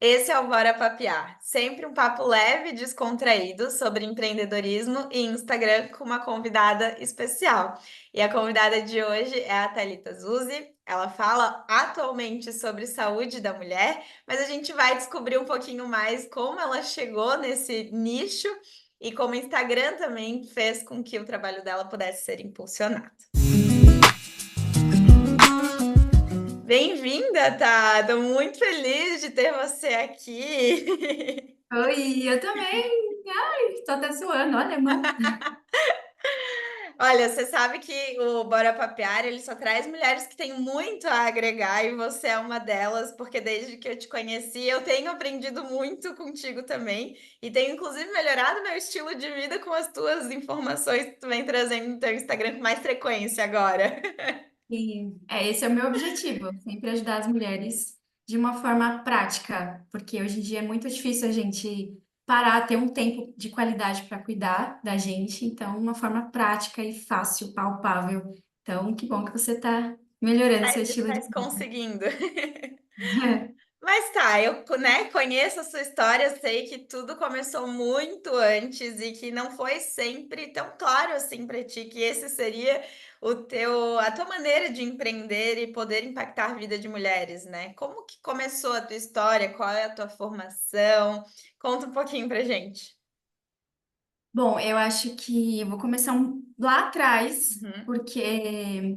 Esse é o Bora Papear, sempre um papo leve e descontraído sobre empreendedorismo e Instagram com uma convidada especial. E a convidada de hoje é a Thalita Zuzzi. Ela fala atualmente sobre saúde da mulher, mas a gente vai descobrir um pouquinho mais como ela chegou nesse nicho e como o Instagram também fez com que o trabalho dela pudesse ser impulsionado. Bem-vinda, Tá? Tô muito feliz de ter você aqui. Oi, eu também. Ai, tô até suando, olha, mão. Olha, você sabe que o Bora Papear, ele só traz mulheres que têm muito a agregar e você é uma delas, porque desde que eu te conheci, eu tenho aprendido muito contigo também e tenho inclusive melhorado meu estilo de vida com as tuas informações que tu vem trazendo no teu Instagram com mais frequência agora. Esse é o meu objetivo, sempre ajudar as mulheres de uma forma prática, porque hoje em dia é muito difícil a gente parar, ter um tempo de qualidade para cuidar da gente, então uma forma prática e fácil, palpável. Então, que bom que você está melhorando seu estilo de Estás conseguindo. vida. Mas tá, eu, né, conheço a sua história, sei que tudo começou muito antes e que não foi sempre tão claro assim para ti que esse seria a tua maneira de empreender e poder impactar a vida de mulheres, né? Como que começou a tua história? Qual é a tua formação? Conta um pouquinho pra gente. Bom, eu acho que eu vou começar lá atrás, Uhum, porque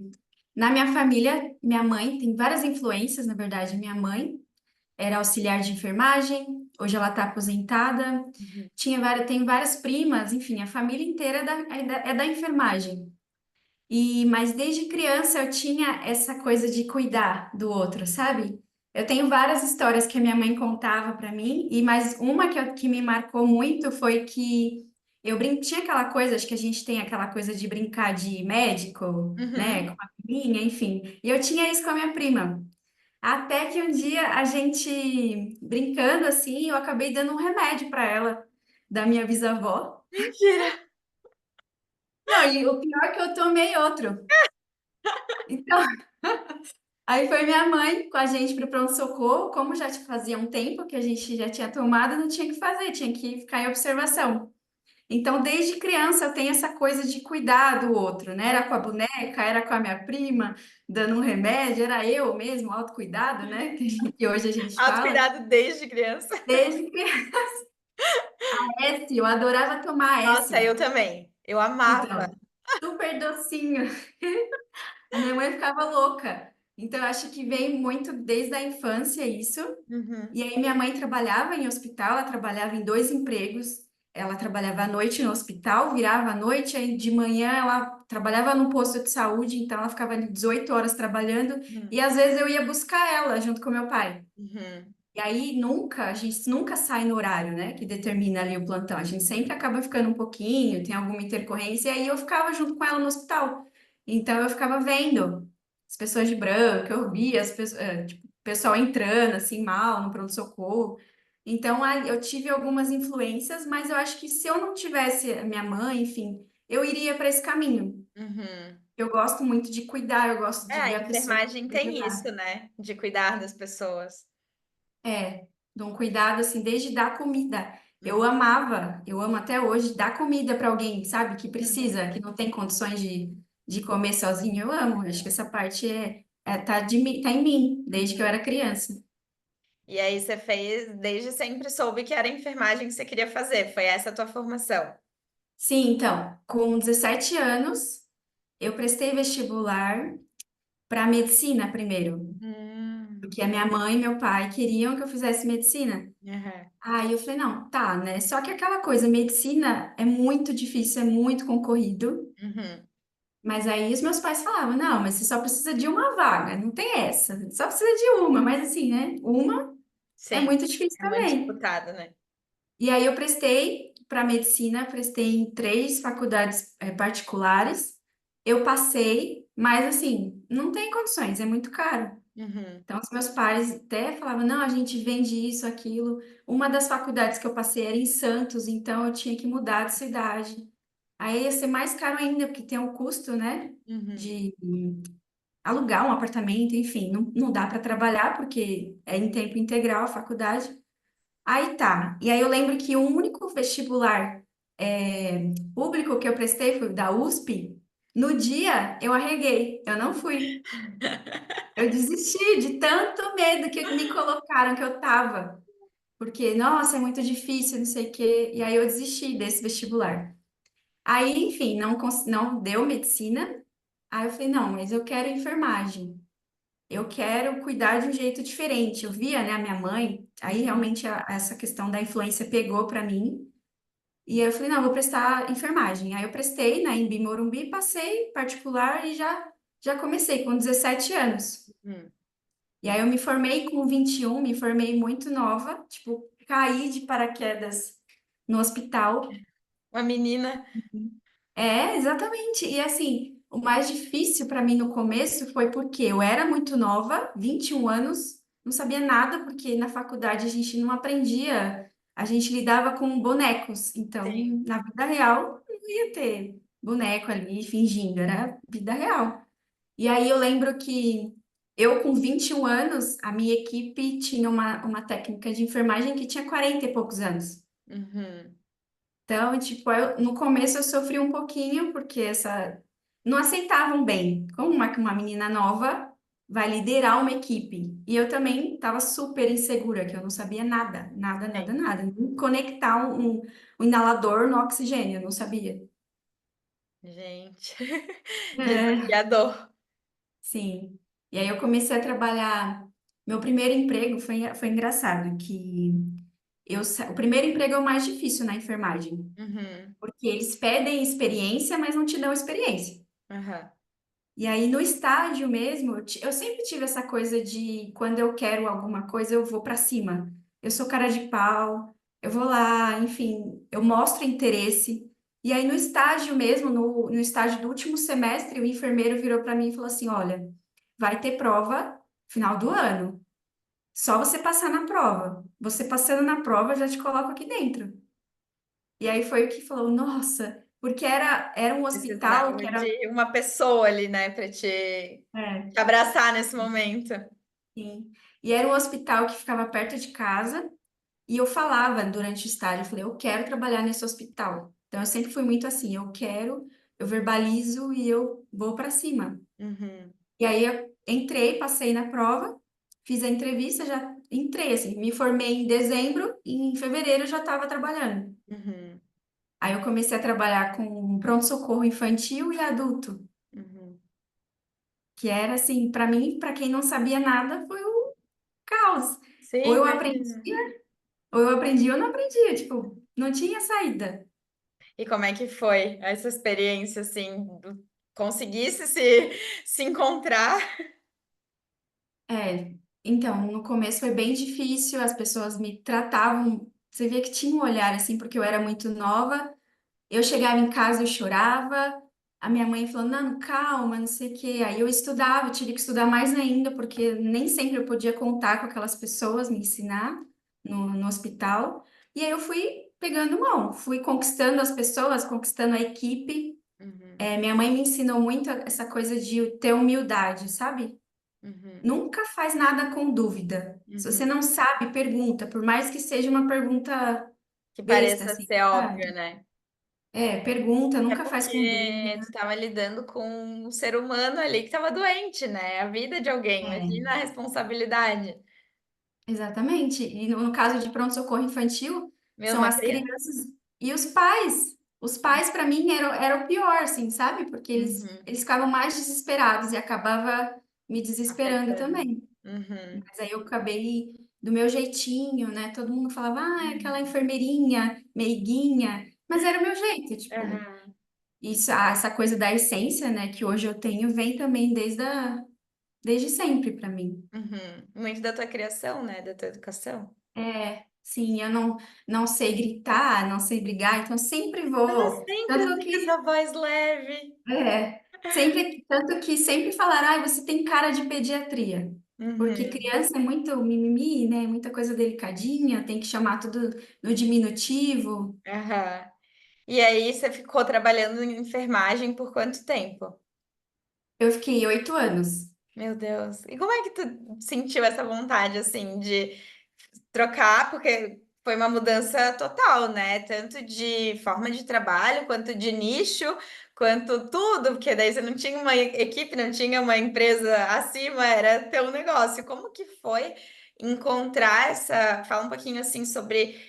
na minha família, minha mãe tem várias influências, na verdade. Minha mãe era auxiliar de enfermagem, hoje ela está aposentada. uhum, Tem várias primas, enfim, a família inteira é da enfermagem. Mas desde criança eu tinha essa coisa de cuidar do outro, sabe? Eu tenho várias histórias que a minha mãe contava para mim, e mais uma que me marcou muito foi que tinha aquela coisa, acho que a gente tem aquela coisa de brincar de médico, né, com uhum. a priminha, enfim. E eu tinha isso com a minha prima. Até que um dia a gente, brincando assim, eu acabei dando um remédio para ela, da minha bisavó. Mentira! Não, e o pior é que eu tomei outro. Então, aí foi minha mãe com a gente para o pronto-socorro, como já fazia um tempo que a gente já tinha tomado, não tinha que fazer, tinha que ficar em observação. Então, desde criança eu tenho essa coisa de cuidar do outro, né? Era com a boneca, era com a minha prima, dando um remédio, era eu mesmo, autocuidado, né? Que hoje a gente fala. Autocuidado desde criança. Desde criança, S, eu adorava tomar Nossa, S. eu também. Eu amava. Então, super docinho. A minha mãe ficava louca. Então, eu acho que vem muito desde a infância isso. Uhum, E aí, minha mãe trabalhava em hospital, ela trabalhava em dois empregos. Ela trabalhava à noite no hospital, virava à noite, aí de manhã ela trabalhava no posto de saúde, então ela ficava ali 18 horas trabalhando. uhum, E às vezes eu ia buscar ela junto com meu pai. uhum. E aí a gente nunca sai no horário, né, que determina ali o plantão. A gente sempre acaba ficando um pouquinho, tem alguma intercorrência, e aí eu ficava junto com ela no hospital. Então eu ficava vendo as pessoas de branco, eu via as pessoas, tipo, o pessoal entrando assim mal no pronto-socorro. Então ali eu tive algumas influências, mas eu acho que se eu não tivesse a minha mãe, enfim, eu iria para esse caminho. Uhum. Eu gosto muito de cuidar, eu gosto É, de a ver a pessoa enfermagem tem melhorar. isso, né? De cuidar das pessoas. De um cuidado assim, desde dar comida. Eu Uhum. amava, eu amo até hoje, dar comida para alguém, sabe, que Uhum. precisa, que não tem condições de comer sozinho. Eu amo, acho que essa parte tá em mim, desde que eu Uhum. era criança. E aí você fez, desde sempre soube que era enfermagem que você queria fazer. Foi essa a tua formação. Sim, então, com 17 anos, eu prestei vestibular para medicina primeiro, Hum. porque a minha mãe e meu pai queriam que eu fizesse medicina. Aham. Aí eu falei, não, tá, né? Só que aquela coisa, medicina é muito difícil, é muito concorrido. Uhum. Mas aí os meus pais falavam, não, mas você só precisa de uma vaga, não tem essa, só precisa de uma, mas assim, né? Uma é Sim, muito difícil é muito também. disputado, né? E aí eu prestei para medicina, prestei em três faculdades particulares, eu passei, mas assim, não tem condições, é muito caro. Uhum. Então, os meus pais até falavam, não, a gente vende isso, aquilo. Uma das faculdades que eu passei era em Santos, então eu tinha que mudar de cidade. Aí ia ser mais caro ainda, porque tem o custo, né? Uhum. De alugar um apartamento, enfim, não dá para trabalhar porque é em tempo integral a faculdade. Aí tá. E aí eu lembro que o único vestibular público que eu prestei foi o da USP. No dia eu arreguei, eu não fui. Eu desisti de tanto medo que me colocaram que eu tava. Porque, nossa, é muito difícil, não sei o quê. E aí eu desisti desse vestibular. Aí, enfim, não deu medicina. Aí eu falei, não, mas eu quero enfermagem. Eu quero cuidar de um jeito diferente. Eu via, né, a minha mãe, aí Uhum. realmente essa questão da influência pegou para mim. E aí eu falei, não, vou prestar enfermagem. Aí eu prestei na Embi Morumbi, passei particular e já comecei com 17 anos. Uhum. E aí eu me formei com 21, me formei muito nova, tipo, caí de paraquedas no hospital. Uma menina. É, exatamente. E assim, o mais difícil para mim no começo foi porque eu era muito nova, 21 anos, não sabia nada, porque na faculdade a gente não aprendia, a gente lidava com bonecos. Sim. Então, na vida real, não ia ter boneco ali fingindo, era vida real. E aí eu lembro que eu, com 21 anos, a minha equipe tinha uma técnica de enfermagem que tinha 40 e poucos anos. Uhum. Então, tipo, no começo eu sofri um pouquinho, porque não aceitavam bem. Como uma menina nova vai liderar uma equipe? E eu também estava super insegura, que eu não sabia nada, nada, nada, Sim. nada. Nem conectar um inalador no oxigênio, eu não sabia. Gente, É. desafiador. Sim. E aí eu comecei a trabalhar. Meu primeiro emprego foi engraçado, que o primeiro emprego é o mais difícil na enfermagem, Uhum. porque eles pedem experiência, mas não te dão experiência. Aham. E aí no estágio mesmo, eu sempre tive essa coisa de quando eu quero alguma coisa, eu vou para cima. Eu sou cara de pau, eu vou lá, enfim, eu mostro interesse. E aí no estágio mesmo, no estágio do último semestre, o enfermeiro virou para mim e falou assim: Olha, vai ter prova final do ano. Só você passar na prova. Você passando na prova, eu já te coloco aqui dentro. E aí foi o que falou: Nossa, porque era um hospital Precisava que era. de uma pessoa ali, né, para É, te abraçar nesse momento. sim. E era um hospital que ficava perto de casa. E eu falava durante o estágio, eu falei, eu quero trabalhar nesse hospital. Então eu sempre fui muito assim, eu quero, eu verbalizo e eu vou para cima. Uhum. E aí eu entrei, passei na prova, fiz a entrevista, já entrei assim, me formei em dezembro e em fevereiro eu já estava trabalhando. Uhum. Aí eu comecei a trabalhar com pronto-socorro infantil e adulto, Uhum. que era assim, para mim, para quem não sabia nada, foi um caos. Ou Sim, eu imagina. aprendia, ou eu aprendia ou não aprendia, tipo, não tinha saída. E como é que foi essa experiência, assim, conseguisse se encontrar? Então, no começo foi bem difícil, as pessoas me tratavam, você via que tinha um olhar assim, porque eu era muito nova. Eu chegava em casa, eu chorava, a minha mãe falou: Não, calma, não sei o quê. Aí eu estudava, eu tive que estudar mais ainda, porque nem sempre eu podia contar com aquelas pessoas, me ensinar no hospital. E aí eu fui pegando mão, fui conquistando as pessoas, conquistando a equipe. Uhum. Minha mãe me ensinou muito essa coisa de ter humildade, sabe? Uhum. Nunca faz nada com dúvida. Se você Uhum. não sabe, pergunta, por mais que seja uma pergunta Que besta, pareça assim, ser óbvio, sabe? né? Pergunta, É nunca faz com porque tu dúvida. estava lidando com um ser humano ali que estava doente, né? A vida de alguém, É, imagina a responsabilidade. exatamente. E no caso de pronto-socorro infantil, Meu, são uma as criança. crianças e os pais. Os pais, para mim, era o pior, assim, sabe? Porque Uhum. eles ficavam mais desesperados e acabava me desesperando Afetando. também. Uhum. Mas aí eu acabei do meu jeitinho, né? Todo mundo falava, é aquela enfermeirinha, meiguinha. Mas era o meu jeito, tipo. Aham. Isso, essa coisa da essência, né, que hoje eu tenho, vem também desde sempre para mim. Uhum. Muito da tua criação, né? Da tua educação. Sim, eu não sei gritar, não sei brigar, então sempre Mas eu vou. sempre Tanto tive que, essa voz leve. tanto que sempre falaram, você tem cara de pediatria. Porque Uhum. criança é muito mimimi, né? Muita coisa delicadinha, tem que chamar tudo no diminutivo. Aham. E aí você ficou trabalhando em enfermagem por quanto tempo? Eu fiquei 8 anos. Meu Deus. E como é que tu sentiu essa vontade, assim, de trocar? Porque foi uma mudança total, né? Tanto de forma de trabalho, quanto de nicho, quanto tudo, porque daí você não tinha uma equipe, não tinha uma empresa acima, era teu negócio. Como que foi encontrar essa. Fala um pouquinho assim sobre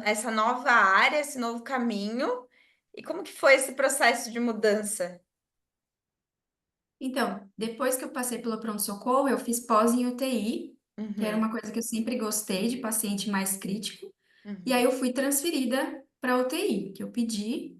essa nova área, esse novo caminho, e como que foi esse processo de mudança? Então, depois que eu passei pelo pronto-socorro, eu fiz pós em UTI, que era Uhum, uma coisa que eu sempre gostei, de paciente mais crítico. E aí uhum, eu fui transferida para UTI, que eu pedi,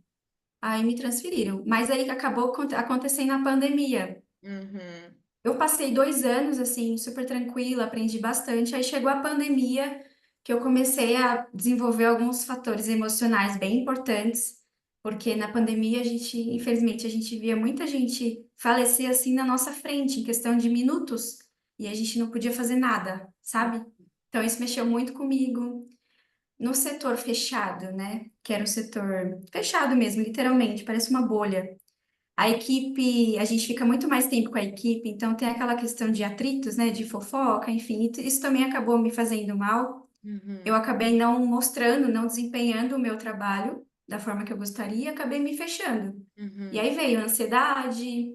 aí me transferiram. Mas aí acabou acontecendo a pandemia. uhum, Eu passei 2 anos, assim, super tranquila, aprendi bastante. Aí chegou a pandemia, que eu comecei a desenvolver alguns fatores emocionais bem importantes, porque na pandemia a gente, infelizmente, a gente via muita gente falecer assim na nossa frente, em questão de minutos, e a gente não podia fazer nada, sabe? Então isso mexeu muito comigo. No setor fechado, né? Que era o setor fechado mesmo, literalmente, parece uma bolha. A equipe, a gente fica muito mais tempo com a equipe, então tem aquela questão de atritos, né, de fofoca, enfim, isso também acabou me fazendo mal. Eu uhum, acabei não mostrando, não desempenhando o meu trabalho da forma que eu gostaria, acabei me fechando. E uhum, aí veio a ansiedade,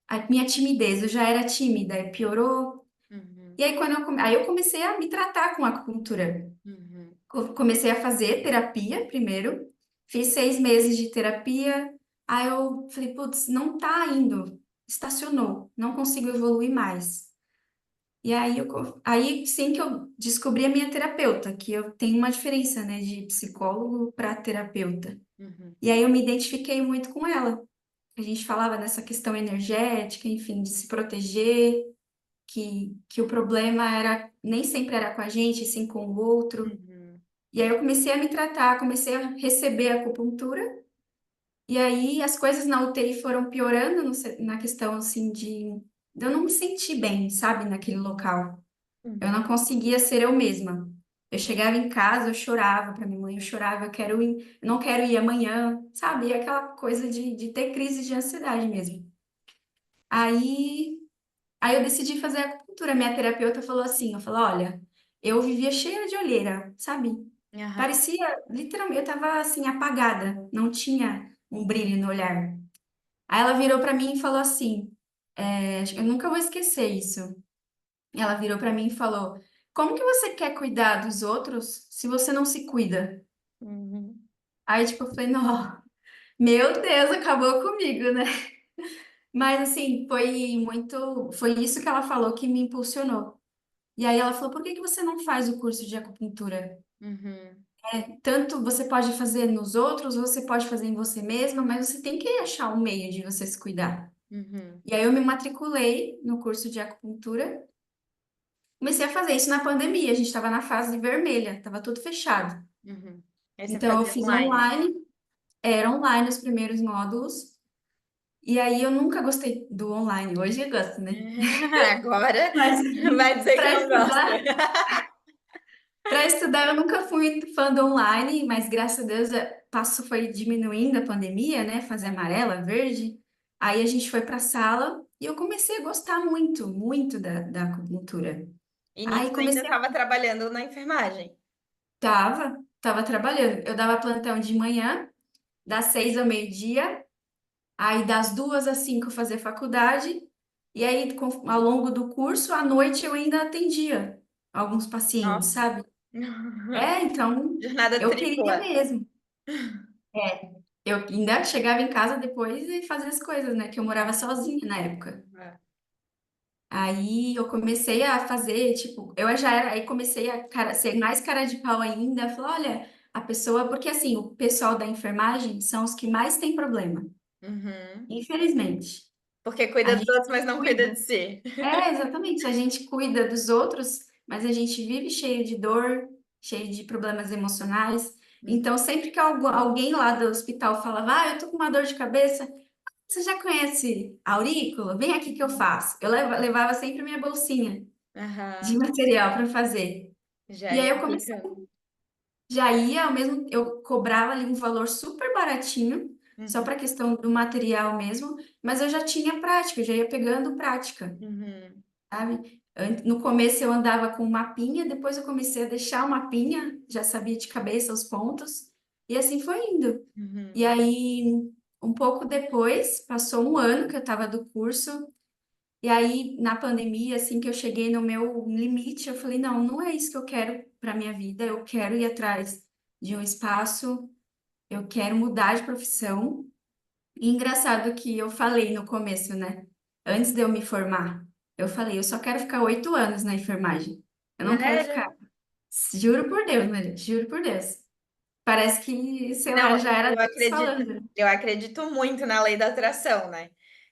a minha timidez, eu já era tímida, e piorou. uhum, E aí, aí eu comecei a me tratar com acupuntura. uhum, Comecei a fazer terapia primeiro, fiz 6 meses de terapia, aí eu falei, putz, não tá indo, estacionou, não consigo evoluir mais. E aí, aí sim que eu descobri a minha terapeuta, que eu tenho uma diferença, né, de psicólogo para terapeuta. uhum, E aí eu me identifiquei muito com ela. A gente falava dessa questão energética, enfim, de se proteger, que o problema era nem sempre era com a gente, sim com o outro. uhum, E aí eu comecei a me tratar, comecei a receber acupuntura, e aí as coisas na UTI foram piorando na questão assim de eu não me sentir bem, sabe, naquele local. Eu uhum, não conseguia ser eu mesma. Eu chegava em casa, eu chorava para minha mãe, eu chorava, eu não quero ir amanhã, sabe? E aquela coisa de ter crise de ansiedade mesmo. Aí, aí eu decidi fazer acupuntura. Minha terapeuta falou assim, eu falei, olha, eu vivia cheia de olheira, sabe? aham, Parecia, literalmente, eu tava assim, apagada, não tinha um brilho no olhar. Aí ela virou pra mim e falou assim: eu nunca vou esquecer isso. Ela virou pra mim e falou: como que você quer cuidar dos outros se você não se cuida? uhum, Aí, tipo, eu falei: não, meu Deus, acabou comigo, né? Mas, assim, foi isso que ela falou que me impulsionou. E aí ela falou: por que que você não faz o curso de acupuntura? uhum, Tanto você pode fazer nos outros, você pode fazer em você mesma, mas você tem que achar um meio de você se cuidar. uhum, E aí eu me matriculei no curso de acupuntura, comecei a fazer isso na pandemia, a gente estava na fase vermelha, estava tudo fechado. uhum. Aí você Então eu fazia fiz online. online, era online os primeiros módulos, e aí eu nunca gostei do online, hoje eu gosto, né? Agora Mas vai dizer que para não gosta. estudar, para estudar eu nunca fui fã do online, mas graças a Deus foi diminuindo a pandemia, né? Fazer amarela, verde. Aí a gente foi para a sala e eu comecei a gostar muito, muito da acupuntura. E nisso Aí ainda comecei a... estava trabalhando na enfermagem. Tava trabalhando. Eu dava plantão de manhã, das 6 ao meio-dia, aí das 2 às 5 eu fazia faculdade, e aí ao longo do curso, à noite eu ainda atendia alguns pacientes, Nossa. sabe? Então Jornada eu queria tripla. mesmo. Eu ainda chegava em casa depois e fazia as coisas, né? Que eu morava sozinha na época. Aí eu comecei a fazer, tipo, eu já era, aí comecei a ser mais cara de pau ainda. Falei, olha, a pessoa, porque assim, o pessoal da enfermagem são os que mais têm problema, Uhum. infelizmente. Porque cuida A dos gente outros, mas não cuida de cuida. si. Exatamente. A gente cuida dos outros, mas a gente vive cheio de dor, cheio de problemas emocionais. Então, sempre que alguém lá do hospital falava, eu tô com uma dor de cabeça, você já conhece aurícula? Vem aqui que eu faço. Eu levava sempre minha bolsinha de Aham. material para fazer. Já E aí ia eu comecei, aplicando. já ia, ao mesmo, eu cobrava ali um valor super baratinho, só Uhum. para questão do material mesmo, mas eu já tinha prática, eu já ia pegando prática, Uhum. sabe? No começo eu andava com um mapinha, depois eu comecei a deixar o mapinha, já sabia de cabeça os pontos, e assim foi indo. Uhum. E aí, um pouco depois, passou um ano que eu estava do curso, e aí na pandemia, assim que eu cheguei no meu limite, eu falei, não, não é isso que eu quero para minha vida, eu quero ir atrás de um espaço, eu quero mudar de profissão. E engraçado que eu falei no começo, né? Antes de eu me formar, eu falei, eu só quero ficar 8 anos na enfermagem. Eu não quero ficar. Sério? Juro por Deus, Maria, juro por Deus. Parece que, sei Não, lá, já era eu Deus acredito, falando. eu acredito muito na lei da atração, né?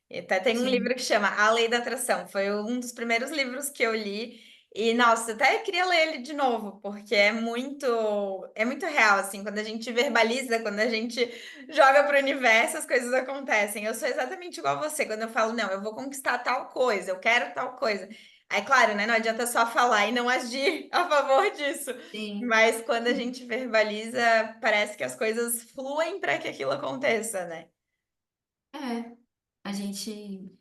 E até tem um livro Sim, que chama A Lei da Atração. Foi um dos primeiros livros que eu li. E, nossa, eu até queria ler ele de novo, porque é muito real, assim, quando a gente verbaliza, quando a gente joga para o universo, as coisas acontecem. Eu sou exatamente igual a você, quando eu falo, não, eu vou conquistar tal coisa, eu quero tal coisa. Aí, claro, né, não adianta só falar e não agir a favor disso. sim. Mas quando a gente verbaliza, parece que as coisas fluem para que aquilo aconteça, né? É, a gente,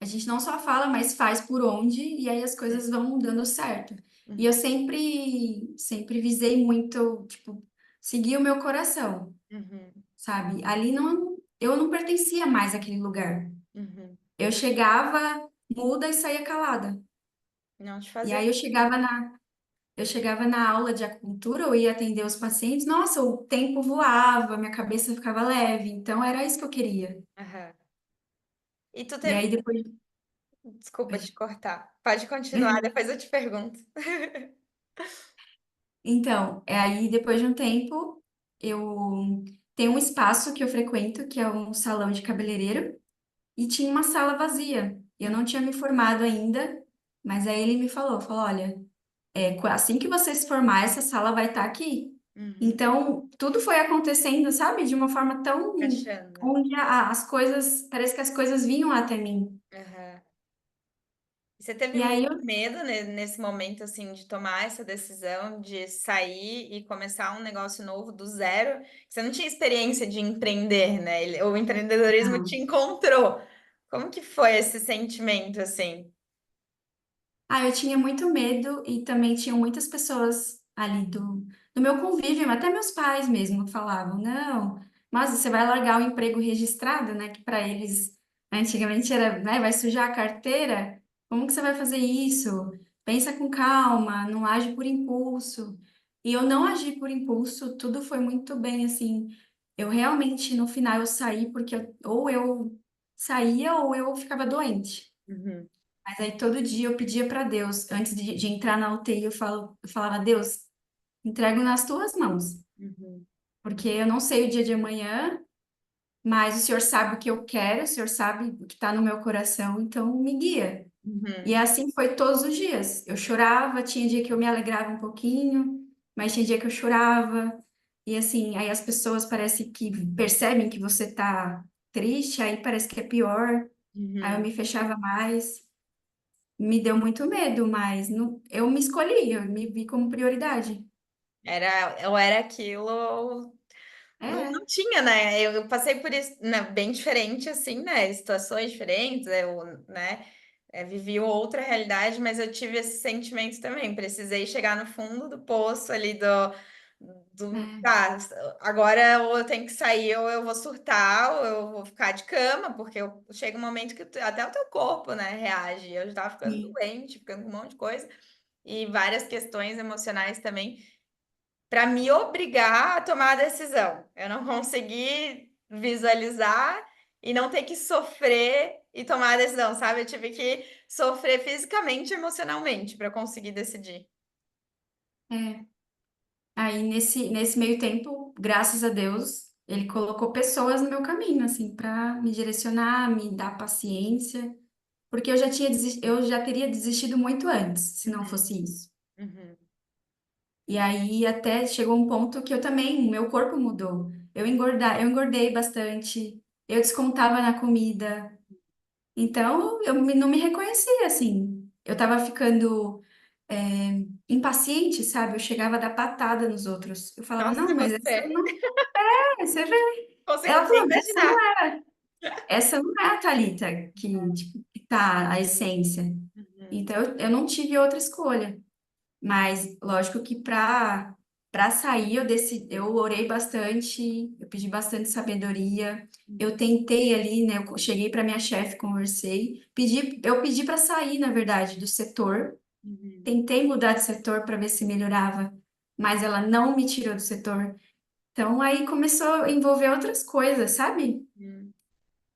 a gente não só fala, mas faz por onde, e aí as coisas vão dando certo. E eu Uhum, sempre visei muito, tipo, seguir o meu coração, uhum, sabe? Ali não, eu não pertencia mais àquele lugar. uhum. Eu chegava muda e saía calada. Não te E fazer. aí eu chegava na aula de acupuntura, eu ia atender os pacientes, nossa, o tempo voava, minha cabeça ficava leve, então era isso que eu queria. Aham. E tu E teve. aí depois, Desculpa te cortar. Pode continuar, depois eu te pergunto. então, aí depois de um tempo, eu tenho um espaço que eu frequento, que é um salão de cabeleireiro, e tinha uma sala vazia. Eu não tinha me formado ainda, mas aí ele me falou, olha, assim que você se formar, essa sala vai estar aqui. Uhum. Então, tudo foi acontecendo, sabe, de uma forma tão Achando. onde as coisas, parece que as coisas vinham até mim. Aham. Você teve E aí muito eu, medo nesse momento, assim, de tomar essa decisão de sair e começar um negócio novo do zero? Você não tinha experiência de empreender, né? O empreendedorismo te não. encontrou. Como que foi esse sentimento, assim? Eu tinha muito medo e também tinham muitas pessoas ali do meu convívio, até meus pais mesmo falavam, não, mas você vai largar o emprego registrado, né, que para eles antigamente era, né, vai sujar a carteira, como que você vai fazer isso? Pensa com calma, não age por impulso. E eu não agi por impulso, tudo foi muito bem, assim, eu realmente, no final, eu saí porque ou eu saía ou eu ficava doente. Uhum, Mas aí todo dia eu pedia para Deus, antes de entrar na UTI, eu falava, Deus, entrego nas tuas mãos, uhum, porque eu não sei o dia de amanhã, mas o Senhor sabe o que eu quero, o Senhor sabe o que está no meu coração, então me guia. E uhum, assim foi todos os dias. Eu chorava, tinha dia que eu me alegrava um pouquinho, mas tinha dia que eu chorava. E assim, aí as pessoas parece que percebem que você tá triste, aí parece que é pior. Aí eu uhum. me fechava mais. Me deu muito medo, mas eu me escolhi, eu me vi como prioridade. Ou era aquilo, ou não É, tinha, né? Eu passei por isso, né, bem diferente, assim, né? Situações diferentes, né? Vivi outra realidade, mas eu tive esse sentimento também. Precisei chegar no fundo do poço ali é, tá, agora ou eu tenho que sair, ou eu vou surtar, ou eu vou ficar de cama, porque chega um momento que até o teu corpo, né, reage. Eu já tava ficando sim, doente, ficando com um monte de coisa, e várias questões emocionais também para me obrigar a tomar a decisão. Eu não consegui visualizar e não ter que sofrer e tomar a decisão, sabe? Eu tive que sofrer fisicamente e emocionalmente para conseguir decidir. é. Aí nesse meio tempo, graças a Deus, ele colocou pessoas no meu caminho, assim, para me direcionar, me dar paciência, porque eu já teria desistido muito antes, se não Uhum, fosse isso. uhum. E aí até chegou um ponto que eu também, meu corpo mudou. Eu engordei bastante, eu descontava na comida. Então, não me reconhecia, assim. Eu tava ficando é, impaciente, sabe? Eu chegava a dar patada nos outros. Eu falava, Nossa, não, mas essa você não é, você vê. consigo Ela nem falou, imaginar. essa não é a Thalita que, tipo, que tá a essência. Então, eu não tive outra escolha. Mas, lógico que para sair, eu orei bastante, eu pedi bastante sabedoria. Eu tentei ali, né? Eu cheguei para minha chefe, conversei, eu pedi para sair, na verdade, do setor. Uhum. Tentei mudar de setor para ver se melhorava, mas ela não me tirou do setor. Então, aí começou a envolver outras coisas, sabe? Uhum.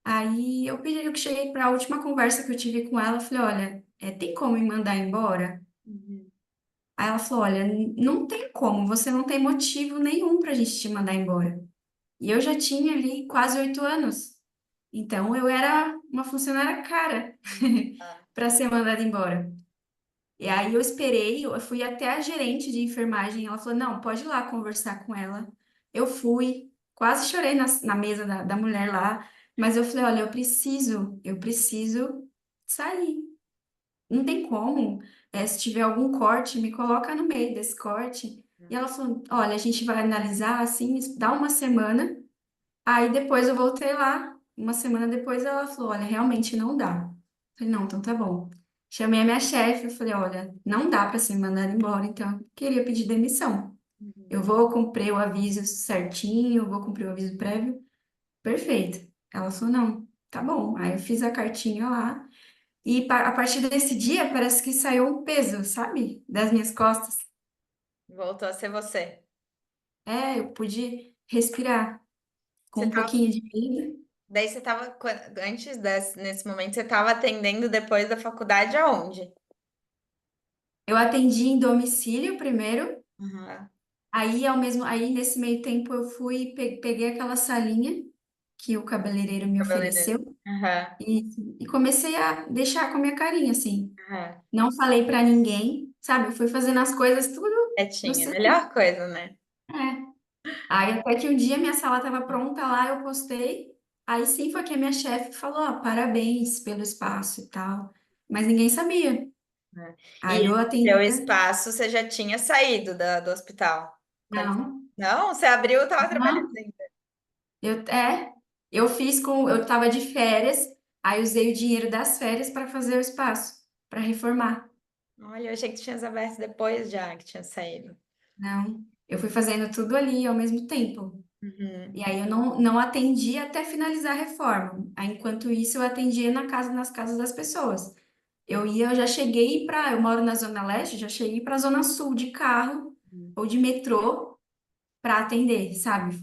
Aí eu cheguei para a última conversa que eu tive com ela, eu falei, olha, tem como me mandar embora? Uhum. Aí ela falou, olha, não tem como, você não tem motivo nenhum para a gente te mandar embora. E eu já tinha ali quase 8 anos, então eu era uma funcionária cara Ah. para ser mandada embora. E aí eu esperei, eu fui até a gerente de enfermagem, ela falou, não, pode ir lá conversar com ela. Eu fui, quase chorei na mesa da mulher lá, mas eu falei, olha, eu preciso sair. Não tem como, se tiver algum corte, me coloca no meio desse corte. E ela falou, olha, a gente vai analisar assim, dá uma semana, aí depois eu voltei lá, uma semana depois ela falou, olha, realmente não dá. Eu falei, não, então tá bom. Chamei a minha chefe, eu falei, olha, não dá para ser mandada embora, então eu queria pedir demissão. Eu Uhum. vou cumprir o aviso certinho, eu vou cumprir o aviso prévio. Perfeito. Ela falou, não, tá bom. Aí eu fiz a cartinha lá. E a partir desse dia, parece que saiu um peso, sabe? Das minhas costas. Voltou a ser você. Eu pude respirar com Você um tava, pouquinho de vida. daí você estava, antes desse, nesse momento, você estava atendendo depois da faculdade aonde? Eu atendi em domicílio primeiro. Uhum. Aí nesse meio tempo eu fui, peguei aquela salinha que o cabeleireiro me Cabeleireiro. ofereceu Uhum. e comecei a deixar com a minha carinha, assim. Uhum. Não falei pra ninguém, sabe? Eu fui fazendo as coisas tudo no Quietinha, silêncio. melhor coisa, né? É. Aí até que um dia minha sala estava pronta lá, eu postei. Aí sim foi que a minha chefe falou, ó, parabéns pelo espaço e tal. Mas ninguém sabia. Uhum. Aí E eu esse seu atendia. espaço, você já tinha saído do hospital? Quando... Não, Não, você abriu, estava trabalhando não. ainda. Eu, eu fiz eu estava de férias, aí usei o dinheiro das férias para fazer o espaço, para reformar. Olha, eu achei que tinha aberto depois já, que tinha saído. Não, eu fui fazendo tudo ali ao mesmo tempo. Uhum. E aí eu não atendi até finalizar a reforma. Aí, enquanto isso, eu atendia nas casas das pessoas. Eu já cheguei eu moro na Zona Leste, já cheguei para a Zona Sul de carro ou de metrô para atender, sabe?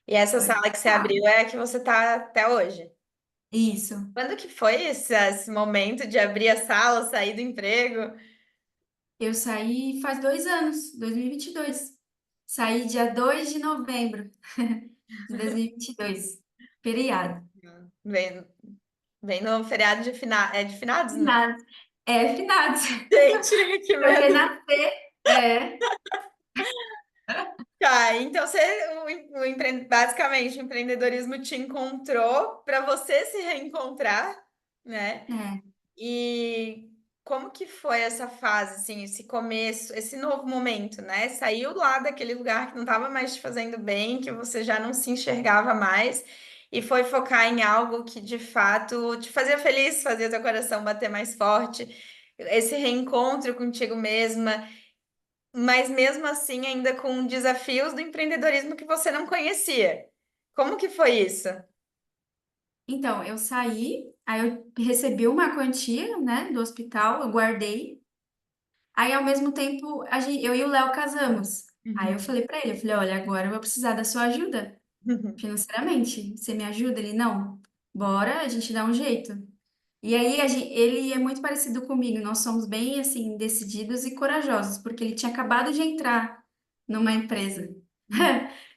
E essa Foi sala que você complicado. abriu é a que você está até hoje. Isso. Quando que foi esse momento de abrir a sala, sair do emprego? Eu saí faz 2 anos, 2022. Saí dia 2 de novembro de 2022. Feriado. Vem, vem no feriado de finados, né? Finados. Finados. Gente, que Eu medo. renascer. É. Tá, então basicamente o empreendedorismo te encontrou para você se reencontrar, né? É. E como que foi essa fase, assim, esse começo, esse novo momento, né? Saiu lá daquele lugar que não estava mais te fazendo bem, que você já não se enxergava mais, e foi focar em algo que de fato te fazia feliz, fazia teu coração bater mais forte, esse reencontro contigo mesma, mas mesmo assim ainda com desafios do empreendedorismo que você não conhecia. Como que foi isso? Então, eu saí, aí eu recebi uma quantia, né, do hospital, eu guardei. Aí, ao mesmo tempo, eu e o Léo casamos. Aí eu Uhum. falei pra ele, eu falei, olha, agora eu vou precisar da sua ajuda financeiramente. Você me ajuda? Ele, não. Bora, a gente dá um jeito. E aí, ele é muito parecido comigo. Nós somos bem, assim, decididos e corajosos, porque ele tinha acabado de entrar numa empresa.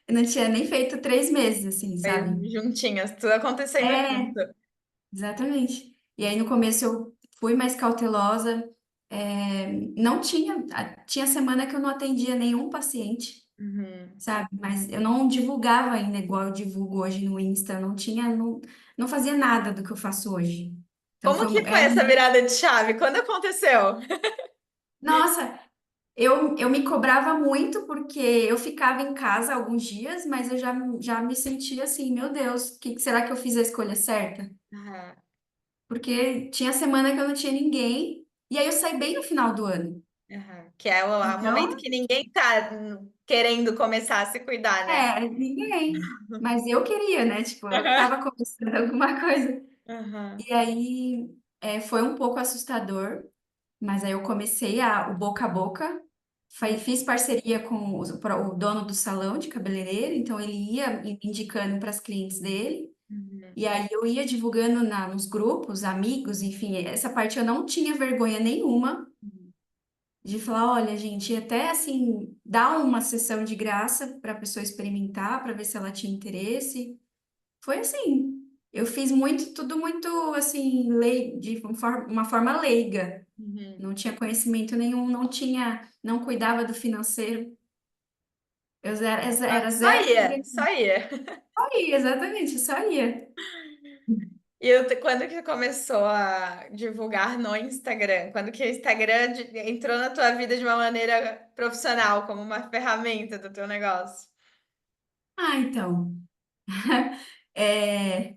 Eu não tinha nem feito 3 meses, assim, Foi sabe? juntinhas, tudo acontecendo É, junto. exatamente. E aí no começo eu fui mais cautelosa, não tinha, tinha semana que eu não atendia nenhum paciente, Uhum. sabe? Mas eu não divulgava ainda igual eu divulgo hoje no Insta, eu não fazia nada do que eu faço hoje. Então Como que foi essa virada de chave? Quando aconteceu? nossa, eu me cobrava muito porque eu ficava em casa alguns dias, mas eu já me sentia assim, meu Deus, será que eu fiz a escolha certa? Aham. porque tinha semana que eu não tinha ninguém, e aí eu saí bem no final do ano. Aham. Que é o momento Então, que ninguém tá querendo começar a se cuidar, né? ninguém. Mas eu queria, né? Tipo, eu tava começando alguma coisa. Aham. E aí foi um pouco assustador, mas aí eu comecei o boca a boca. Fiz parceria com o dono do salão de cabeleireiro, então ele ia me indicando para as clientes dele. Uhum. E aí eu ia divulgando nos grupos, amigos, enfim, essa parte eu não tinha vergonha nenhuma Uhum. de falar, olha, gente, até assim, dar uma sessão de graça para a pessoa experimentar, para ver se ela tinha interesse. Foi assim, eu fiz muito, tudo muito assim, de uma forma leiga. Uhum. Não tinha conhecimento nenhum, não cuidava do financeiro. Eu era Só zero ia, só ia. só ia, exatamente, só ia. E quando que começou a divulgar no Instagram? Quando que o Instagram entrou na tua vida de uma maneira profissional, como uma ferramenta do teu negócio? Ah, então.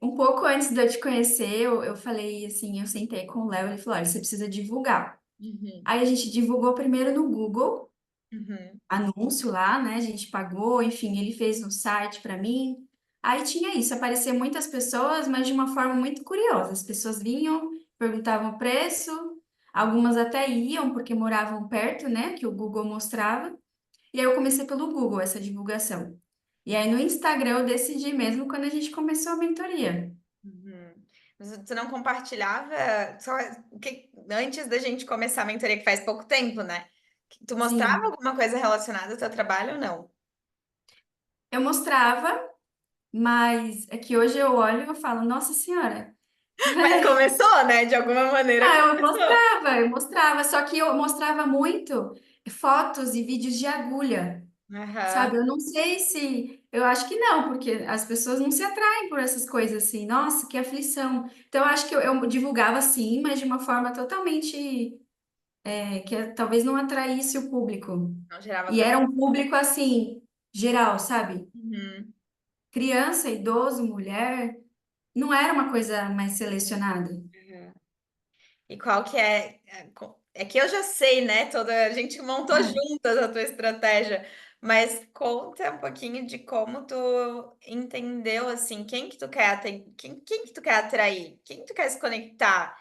Um pouco antes de eu te conhecer, eu falei assim, eu sentei com o Léo, ele falou, olha, você precisa divulgar. Uhum. Aí a gente divulgou primeiro no Google, Uhum. anúncio lá, né? A gente pagou, enfim, ele fez um site para mim. Aí tinha isso, aparecia muitas pessoas, mas de uma forma muito curiosa. As pessoas vinham, perguntavam o preço, algumas até iam porque moravam perto, né? Que o Google mostrava. E aí eu comecei pelo Google essa divulgação. E aí no Instagram eu decidi mesmo quando a gente começou a mentoria. Uhum. Mas tu não compartilhava só antes da gente começar a mentoria, que faz pouco tempo, né? Tu mostrava Sim, alguma coisa relacionada ao teu trabalho ou não? eu mostrava, mas é que hoje eu olho e eu falo, nossa senhora. Mas começou, né? De alguma maneira Ah, começou. eu mostrava, só que eu mostrava muito fotos e vídeos de agulha, sabe? Aham. Eu não sei se, eu acho que não, porque as pessoas não se atraem por essas coisas assim. Nossa, que aflição. Então eu acho que eu divulgava sim, mas de uma forma totalmente talvez não atraísse o público. Não gerava E tão. era um público assim, geral, sabe? Uhum. Criança, idoso, mulher, não era uma coisa mais selecionada. Uhum. E qual que é? É que eu já sei, né? A gente montou juntas a tua estratégia, mas conta um pouquinho de como tu entendeu assim, quem que tu quer quem que tu quer atrair, quem que tu quer se conectar,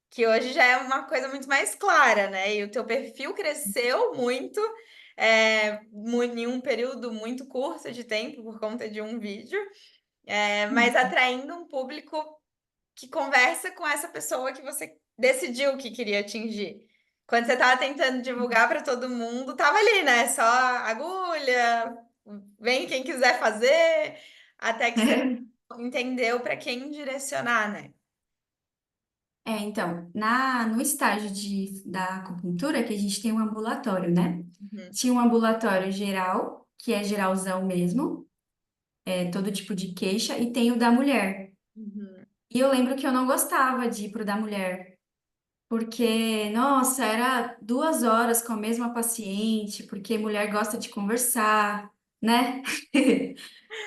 que hoje já é uma coisa muito mais clara, né? E o teu perfil cresceu muito, em um período muito curto de tempo por conta de um vídeo, mas atraindo um público que conversa com essa pessoa que você decidiu que queria atingir. Quando você estava tentando divulgar para todo mundo, tava ali, né? Só agulha, vem quem quiser fazer, até que você entendeu para quem direcionar, né? Então, no estágio da acupuntura, que a gente tem um ambulatório, né? Uhum, Tinha um ambulatório geral, que é geralzão mesmo, todo tipo de queixa, e tem o da mulher. uhum, E eu lembro que eu não gostava de ir pro da mulher, porque, nossa, era 2 horas com a mesma paciente, porque mulher gosta de conversar, né?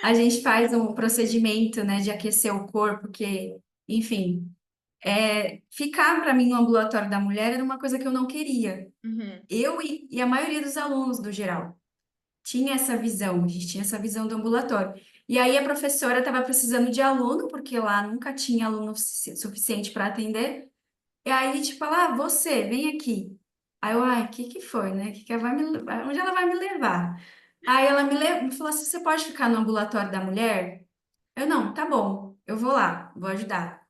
A gente faz um procedimento, né, de aquecer o corpo, que, enfim. Ficar para mim no ambulatório da mulher era uma coisa que eu não queria. uhum, Eu e a maioria dos alunos do geral tinha essa visão, a gente tinha essa visão do ambulatório. E aí a professora estava precisando de aluno, porque lá nunca tinha aluno suficiente para atender. E aí, tipo, você, vem aqui. Aí eu, ai, o que que foi, né? Que ela vai onde ela vai me levar? Aí ela me falou assim, você pode ficar no ambulatório da mulher? Eu, não, tá bom, eu vou lá, vou ajudar.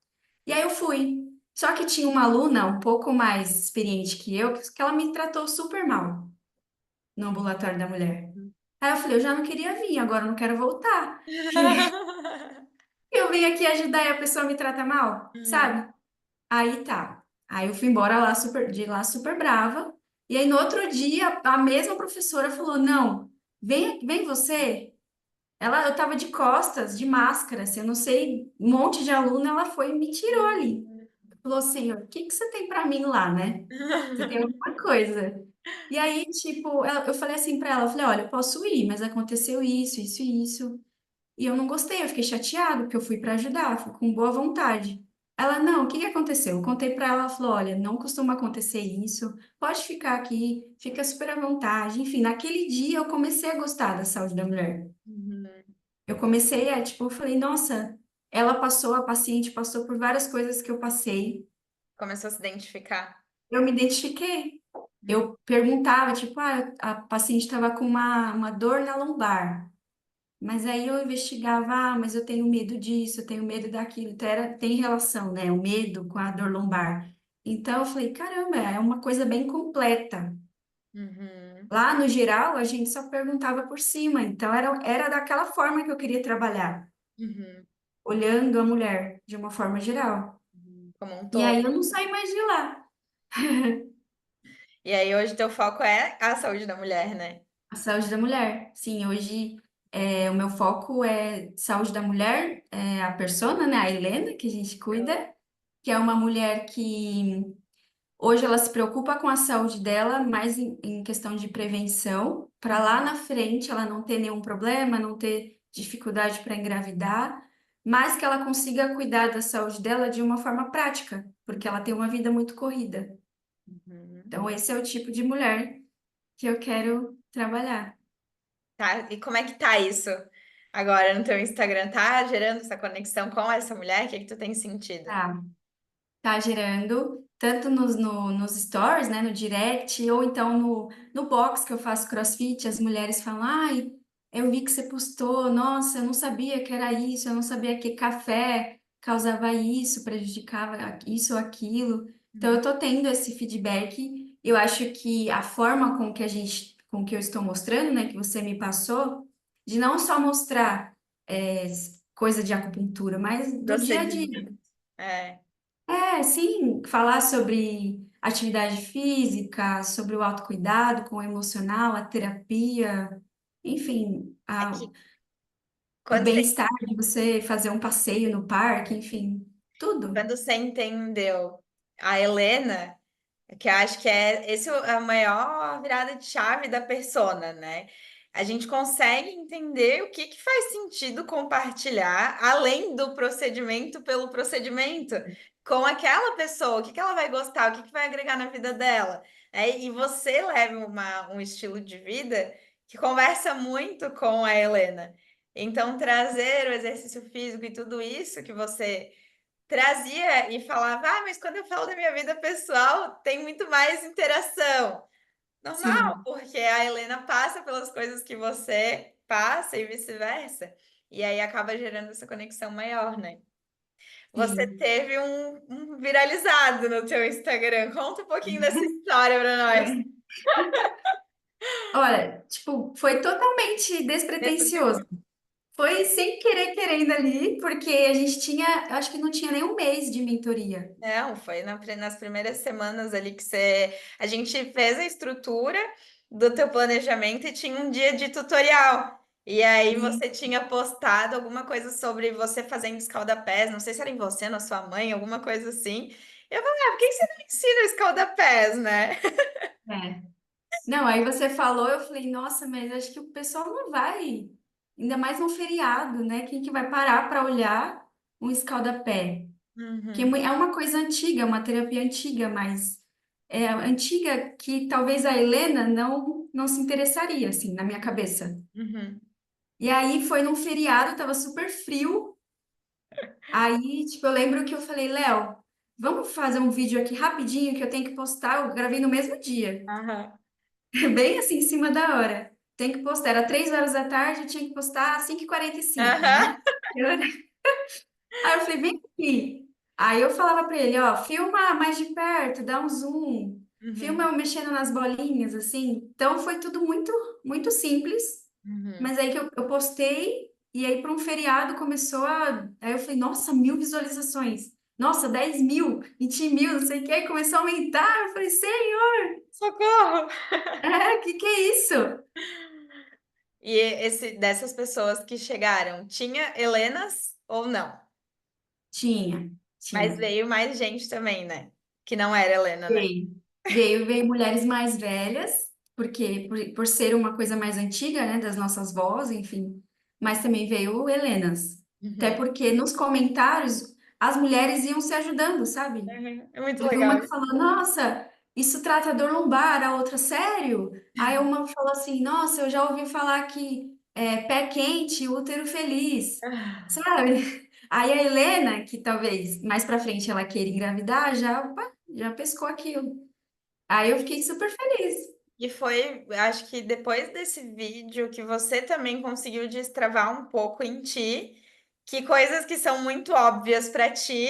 E aí eu fui. Só que tinha uma aluna um pouco mais experiente que eu, que ela me tratou super mal no ambulatório da mulher. Aí eu falei, eu já não queria vir, agora eu não quero voltar. Que eu venho aqui ajudar e a pessoa me trata mal, uhum. sabe? Aí tá. Aí eu fui embora de lá super brava. E aí no outro dia, a mesma professora falou: "Não, vem você". Eu tava de costas, de máscara, assim, eu não sei, um monte de aluno, ela foi e me tirou ali. Falou assim, o que que você tem para mim lá, né? Você tem alguma coisa? E aí, tipo, eu falei assim para ela, eu falei, olha, eu posso ir, mas aconteceu isso, isso e isso. E eu não gostei, eu fiquei chateada, porque eu fui para ajudar, fui com boa vontade. Ela, não, o que que aconteceu? Eu contei para ela, ela falou, olha, não costuma acontecer isso, pode ficar aqui, fica super à vontade. Enfim, naquele dia eu comecei a gostar da saúde da mulher. Uhum. Eu comecei a, tipo, eu falei, nossa, ela passou, a paciente passou por várias coisas que eu passei. Começou a se identificar. Eu me identifiquei. Uhum. Eu perguntava, tipo, a paciente estava com uma dor na lombar. Mas aí eu investigava, mas eu tenho medo disso, eu tenho medo daquilo. Então tem relação, né? O medo com a dor lombar. Então eu falei, caramba, é uma coisa bem completa. Uhum. Lá no geral, a gente só perguntava por cima. Então era daquela forma que eu queria trabalhar, Uhum. olhando a mulher de uma forma geral. Uhum. Como um E todo. aí eu não saí mais de lá. E aí hoje teu foco é a saúde da mulher, né? A saúde da mulher. Sim, hoje o meu foco é saúde da mulher, a persona, né? A Helena, que a gente cuida, que é uma mulher que hoje ela se preocupa com a saúde dela, mais em questão de prevenção, para lá na frente ela não ter nenhum problema, não ter dificuldade para engravidar, mas que ela consiga cuidar da saúde dela de uma forma prática, porque ela tem uma vida muito corrida. Uhum. Então, esse é o tipo de mulher que eu quero trabalhar. Tá? E como é que tá isso agora no teu Instagram? Tá gerando essa conexão com essa mulher? O que que tu tem sentido? Tá. Tá gerando, tanto nos stories, né, no direct, ou então no box que eu faço CrossFit, as mulheres falam, ai, eu vi que você postou, nossa, eu não sabia que era isso, eu não sabia que café causava isso, prejudicava isso ou aquilo. Então, eu tô tendo esse feedback, eu acho que a forma com que eu estou mostrando, né, que você me passou, de não só mostrar é, coisa de acupuntura, mas do dia a dia. Procedimento. É. Sim, falar sobre atividade física, sobre o autocuidado com o emocional, a terapia, enfim, É que o quando você, bem-estar de você fazer um passeio no parque, enfim, tudo. quando você entendeu a Helena. Que eu acho que é a maior virada de chave da persona, né? A gente consegue entender o que que faz sentido compartilhar, além do procedimento pelo procedimento, com aquela pessoa, o que que ela vai gostar, o que que vai agregar na vida dela. E você leva um estilo de vida que conversa muito com a Helena. Então, trazer o exercício físico e tudo isso que você trazia e falava, mas quando eu falo da minha vida pessoal, tem muito mais interação. Normal, Sim, porque a Helena passa pelas coisas que você passa e vice-versa. E aí acaba gerando essa conexão maior, né? Você sim. teve um viralizado no teu Instagram. Conta um pouquinho dessa história para nós. Olha, tipo, foi totalmente despretensioso. Despretensioso. Foi sem querer, querendo ali, porque a gente tinha, eu acho que não tinha nem um mês de mentoria. Não, foi nas primeiras semanas ali que você. A gente fez a estrutura do teu planejamento e tinha um dia de tutorial. E aí E, você tinha postado alguma coisa sobre você fazendo escaldapés, não sei se era em você, na sua mãe, alguma coisa assim. Eu falei, por que que você não ensina o escaldapés, né? é. Não, aí você falou, eu falei, nossa, mas acho que o pessoal não vai, ainda mais num feriado, né? Quem que vai parar para olhar um escaldapé? Que Uhum, é uma coisa antiga, uma terapia antiga, mas é antiga que talvez a Helena não se interessaria, assim, na minha cabeça. uhum. E aí foi num feriado, tava super frio. Aí, tipo, eu lembro que eu falei, Léo, vamos fazer um vídeo aqui rapidinho que eu tenho que postar. Eu gravei no mesmo dia. Aham. Bem assim, em cima da hora. Tem que postar. Era 3 horas da tarde, eu tinha que postar às 5h45, Aham. né? Aí eu falei, vem aqui. Aí eu falava pra ele, ó, filma mais de perto, dá um zoom. Filma Uhum, eu mexendo nas bolinhas, assim. Então foi tudo muito, muito simples. uhum. Mas aí que eu postei, e aí para um feriado começou a. Aí eu falei, nossa, 1.000 visualizações. Nossa, 10.000, 20.000, não sei o que. Aí começou a aumentar. Eu falei, Senhor, Socorro! que é isso? E dessas pessoas que chegaram, tinha Helenas ou não? Tinha, Mas tinha. veio mais gente também, né? Que não era Helena, né? Veio. Veio mulheres mais velhas, porque por ser uma coisa mais antiga, né, das nossas vós, enfim. Mas também veio Helenas. Até Uhum. porque nos comentários, as mulheres iam se ajudando, sabe? Uhum. É muito Teve uma legal. que falou, nossa, isso trata dor lombar, a outra, sério? Aí uma falou assim, nossa, eu já ouvi falar que pé quente, útero feliz, sabe? Aí a Helena, que talvez mais pra frente ela queira engravidar, já, opa, já pescou aquilo. Aí eu fiquei super feliz. E foi, acho que depois desse vídeo que você também conseguiu destravar um pouco em ti, que coisas que são muito óbvias para ti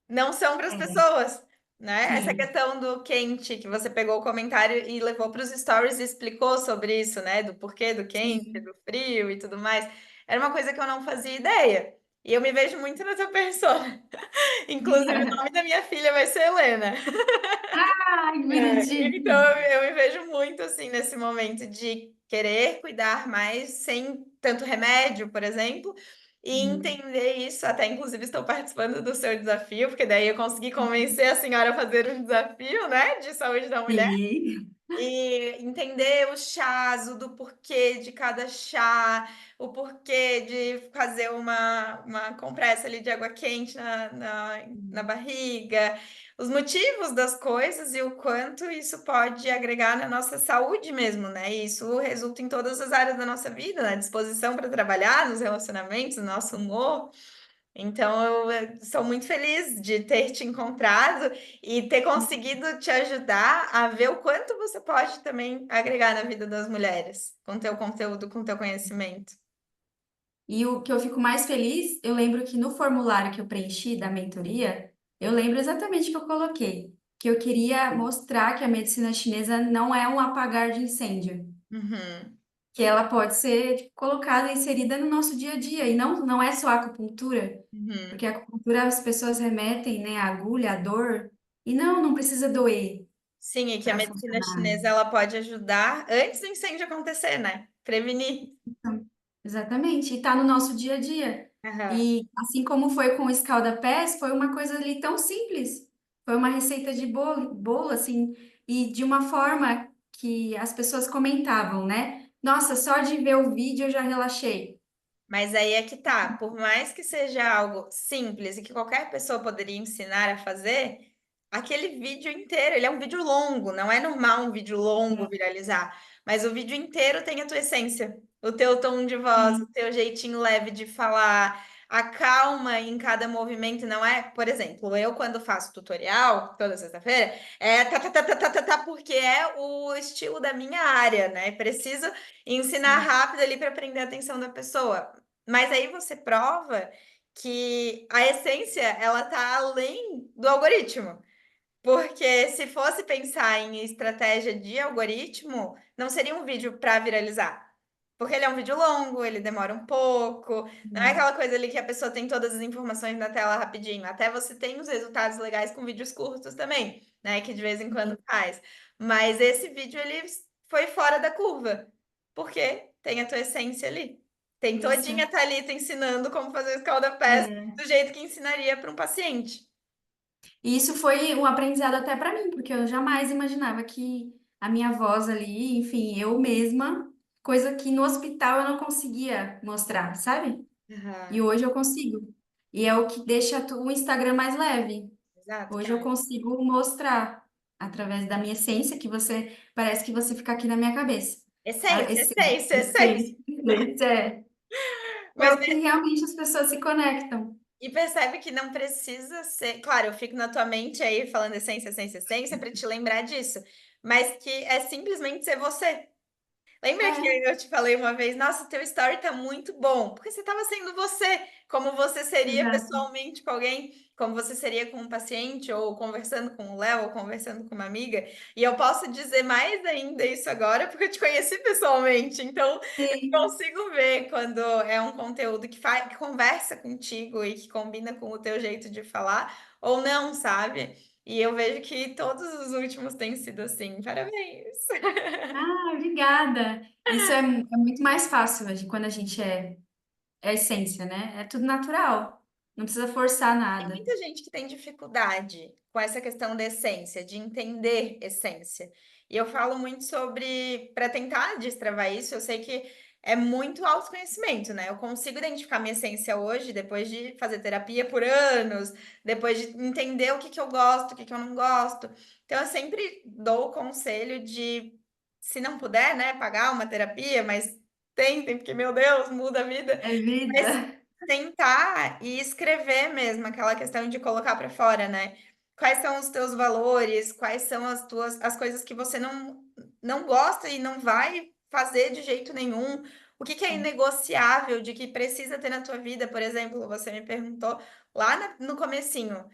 não são para as É, pessoas, né? Essa sim, questão do quente, que você pegou o comentário e levou para os stories e explicou sobre isso, né? Do porquê do quente, sim. do frio e tudo mais. Era uma coisa que eu não fazia ideia. E eu me vejo muito na tua persona. Inclusive, o nome da minha filha vai ser Helena. Ai, que bonitinho. Então, eu me vejo muito assim nesse momento de querer cuidar mais sem tanto remédio, por exemplo, e Sim. entender isso. Até, inclusive, estou participando do seu desafio, porque daí eu consegui convencer a senhora a fazer um desafio, né, de saúde da mulher. Sim. E entender o chás, o do porquê de cada chá, o porquê de fazer uma compressa ali de água quente na barriga, os motivos das coisas e o quanto isso pode agregar na nossa saúde mesmo, né? E isso resulta em todas as áreas da nossa vida, na disposição para trabalhar, nos relacionamentos, no nosso humor. Então, eu sou muito feliz de ter te encontrado e ter conseguido te ajudar a ver o quanto você pode também agregar na vida das mulheres com teu conteúdo, com teu conhecimento. E o que eu fico mais feliz, eu lembro que no formulário que eu preenchi da mentoria, eu lembro exatamente o que eu coloquei, que eu queria mostrar que a medicina chinesa não é um apagar de incêndio, Uhum, que ela pode ser tipo, colocada, inserida no nosso dia a dia, e não é só a acupuntura, uhum. porque a acupuntura as pessoas remetem, né, a agulha, a dor, e não precisa doer Sim, e que a para medicina funcionar. chinesa ela pode ajudar antes do incêndio acontecer, né? Prevenir. Então, exatamente, e está no nosso dia a dia. Aham. E assim como foi com o escalda-pés, foi uma coisa ali tão simples. Foi uma receita de bolo assim, e de uma forma que as pessoas comentavam, né? Nossa, só de ver o vídeo eu já relaxei. Mas aí é que tá, por mais que seja algo simples e que qualquer pessoa poderia ensinar a fazer, aquele vídeo inteiro, ele é um vídeo longo, não é normal um vídeo longo viralizar, mas o vídeo inteiro tem a tua essência, o teu tom de voz, o Sim, teu jeitinho leve de falar, a calma em cada movimento, não é, por exemplo, eu quando faço tutorial, toda sexta-feira, é porque é o estilo da minha área, né? Preciso ensinar sim, rápido ali para prender a atenção da pessoa. Mas aí você prova que a essência ela tá além do algoritmo. Porque se fosse pensar em estratégia de algoritmo, não seria um vídeo para viralizar. Porque ele é um vídeo longo, ele demora um pouco, não é aquela coisa ali que a pessoa tem todas as informações na tela rapidinho. Até você tem os resultados legais com vídeos curtos também, né? Que de vez em quando sim. faz. Mas esse vídeo ele foi fora da curva, porque tem a tua essência ali. Tem Isso. todinha a Thalita ensinando como fazer o escalda-pés É. do jeito que ensinaria para um paciente. E isso foi um aprendizado até para mim, porque eu jamais imaginava que a minha voz ali, enfim, eu mesma, coisa que no hospital eu não conseguia mostrar, sabe? E Aham, hoje eu consigo. E é o que deixa o Instagram mais leve. exato, que Hoje é eu consigo mostrar através da minha essência que você parece que você fica aqui na minha cabeça. A essência, essência, essência, essência. essência, essência é Mas o que realmente as pessoas se conectam. e percebe que não precisa ser. Claro, eu fico na tua mente aí falando essência, essência, essência, para te lembrar disso. Mas que é simplesmente ser você. Lembra que É, eu te falei uma vez, nossa, teu story tá muito bom, porque você estava sendo você, como você seria exato. pessoalmente com alguém, como você seria com um paciente, ou conversando com o Léo, ou conversando com uma amiga. E eu posso dizer mais ainda isso agora, porque eu te conheci pessoalmente. Então, eu Sim. consigo ver quando é um conteúdo que faz, que conversa contigo e que combina com o teu jeito de falar, ou não, sabe? E eu vejo que todos os últimos têm sido assim. Parabéns! Ah, obrigada. Isso é muito mais fácil hoje, quando a gente é a essência, né? É tudo natural. Não precisa forçar Tem nada. muita gente que tem dificuldade com essa questão da essência, de entender essência. E eu falo muito sobre, para tentar destravar isso, eu sei que é muito autoconhecimento, né? Eu consigo identificar minha essência hoje, depois de fazer terapia por anos, depois de entender o que que eu gosto, o que que eu não gosto. Então, eu sempre dou o conselho de, se não puder, né, pagar uma terapia, mas tentem, porque, meu Deus, muda a vida. É vida. Mas tentar e escrever mesmo, aquela questão de colocar para fora, né? Quais são os teus valores, quais são as coisas que você não gosta e não vai fazer de jeito nenhum. O que que é inegociável de que precisa ter na tua vida? Por exemplo, você me perguntou lá no comecinho,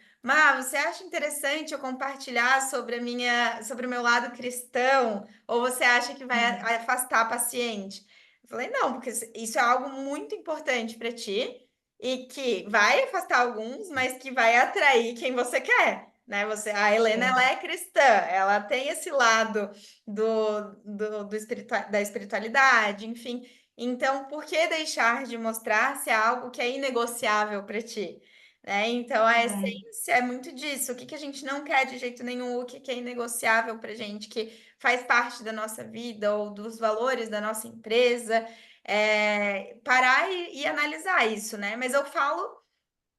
você acha interessante eu compartilhar sobre o meu lado cristão? Ou você acha que vai afastar paciente? Eu falei, não, porque isso é algo muito importante para ti e que vai afastar alguns, mas que vai atrair quem você quer, né? A Helena, ela É. é cristã, ela tem esse lado da espiritualidade, enfim. Então, por que deixar de mostrar se é algo que é inegociável para ti? Né? Então, a É. essência é muito disso. O que que a gente não quer de jeito nenhum, o que que é inegociável para gente, que faz parte da nossa vida ou dos valores da nossa empresa, parar e analisar isso, né? Mas eu falo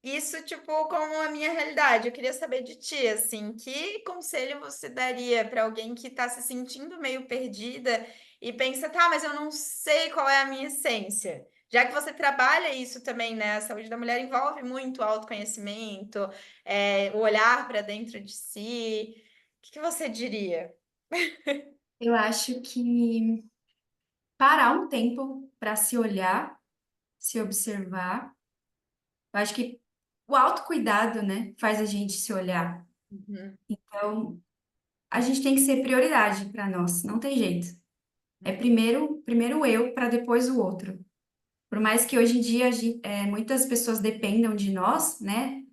isso, tipo, como a minha realidade. Eu queria saber de ti, assim, que conselho você daria para alguém que está se sentindo meio perdida e pensa, tá, mas eu não sei qual é a minha essência. Já que você trabalha isso também, né? A saúde da mulher envolve muito autoconhecimento, o olhar para dentro de si. O que que você diria? Eu acho que parar um tempo para se olhar, se observar. Eu acho que o autocuidado, né, faz a gente se olhar. Uhum, Então, a gente tem que ser prioridade para nós, não tem jeito. É primeiro eu para depois o outro. Por mais que hoje em dia muitas pessoas dependam de nós, né?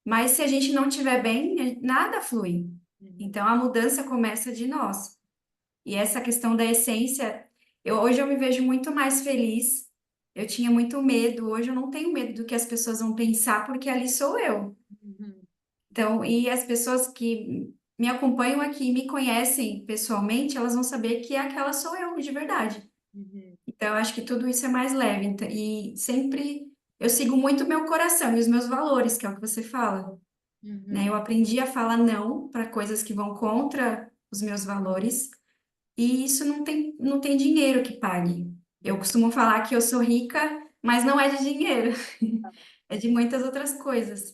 Mas se a gente não estiver bem, nada flui. uhum, Então a mudança começa de nós. E essa questão da essência, hoje eu me vejo muito mais feliz. Eu tinha muito medo, hoje eu não tenho medo do que as pessoas vão pensar, porque ali sou eu. uhum, Então, e as pessoas que me acompanham aqui, me conhecem pessoalmente, elas vão saber que aquela sou eu de verdade. uhum, Então, eu acho que tudo isso é mais leve. E sempre eu sigo muito meu coração e os meus valores, que é o que você fala, né? uhum, Eu aprendi a falar não para coisas que vão contra os meus valores, e isso não tem dinheiro que pague. Eu uhum. costumo falar que eu sou rica, mas não é de dinheiro, é de muitas outras coisas.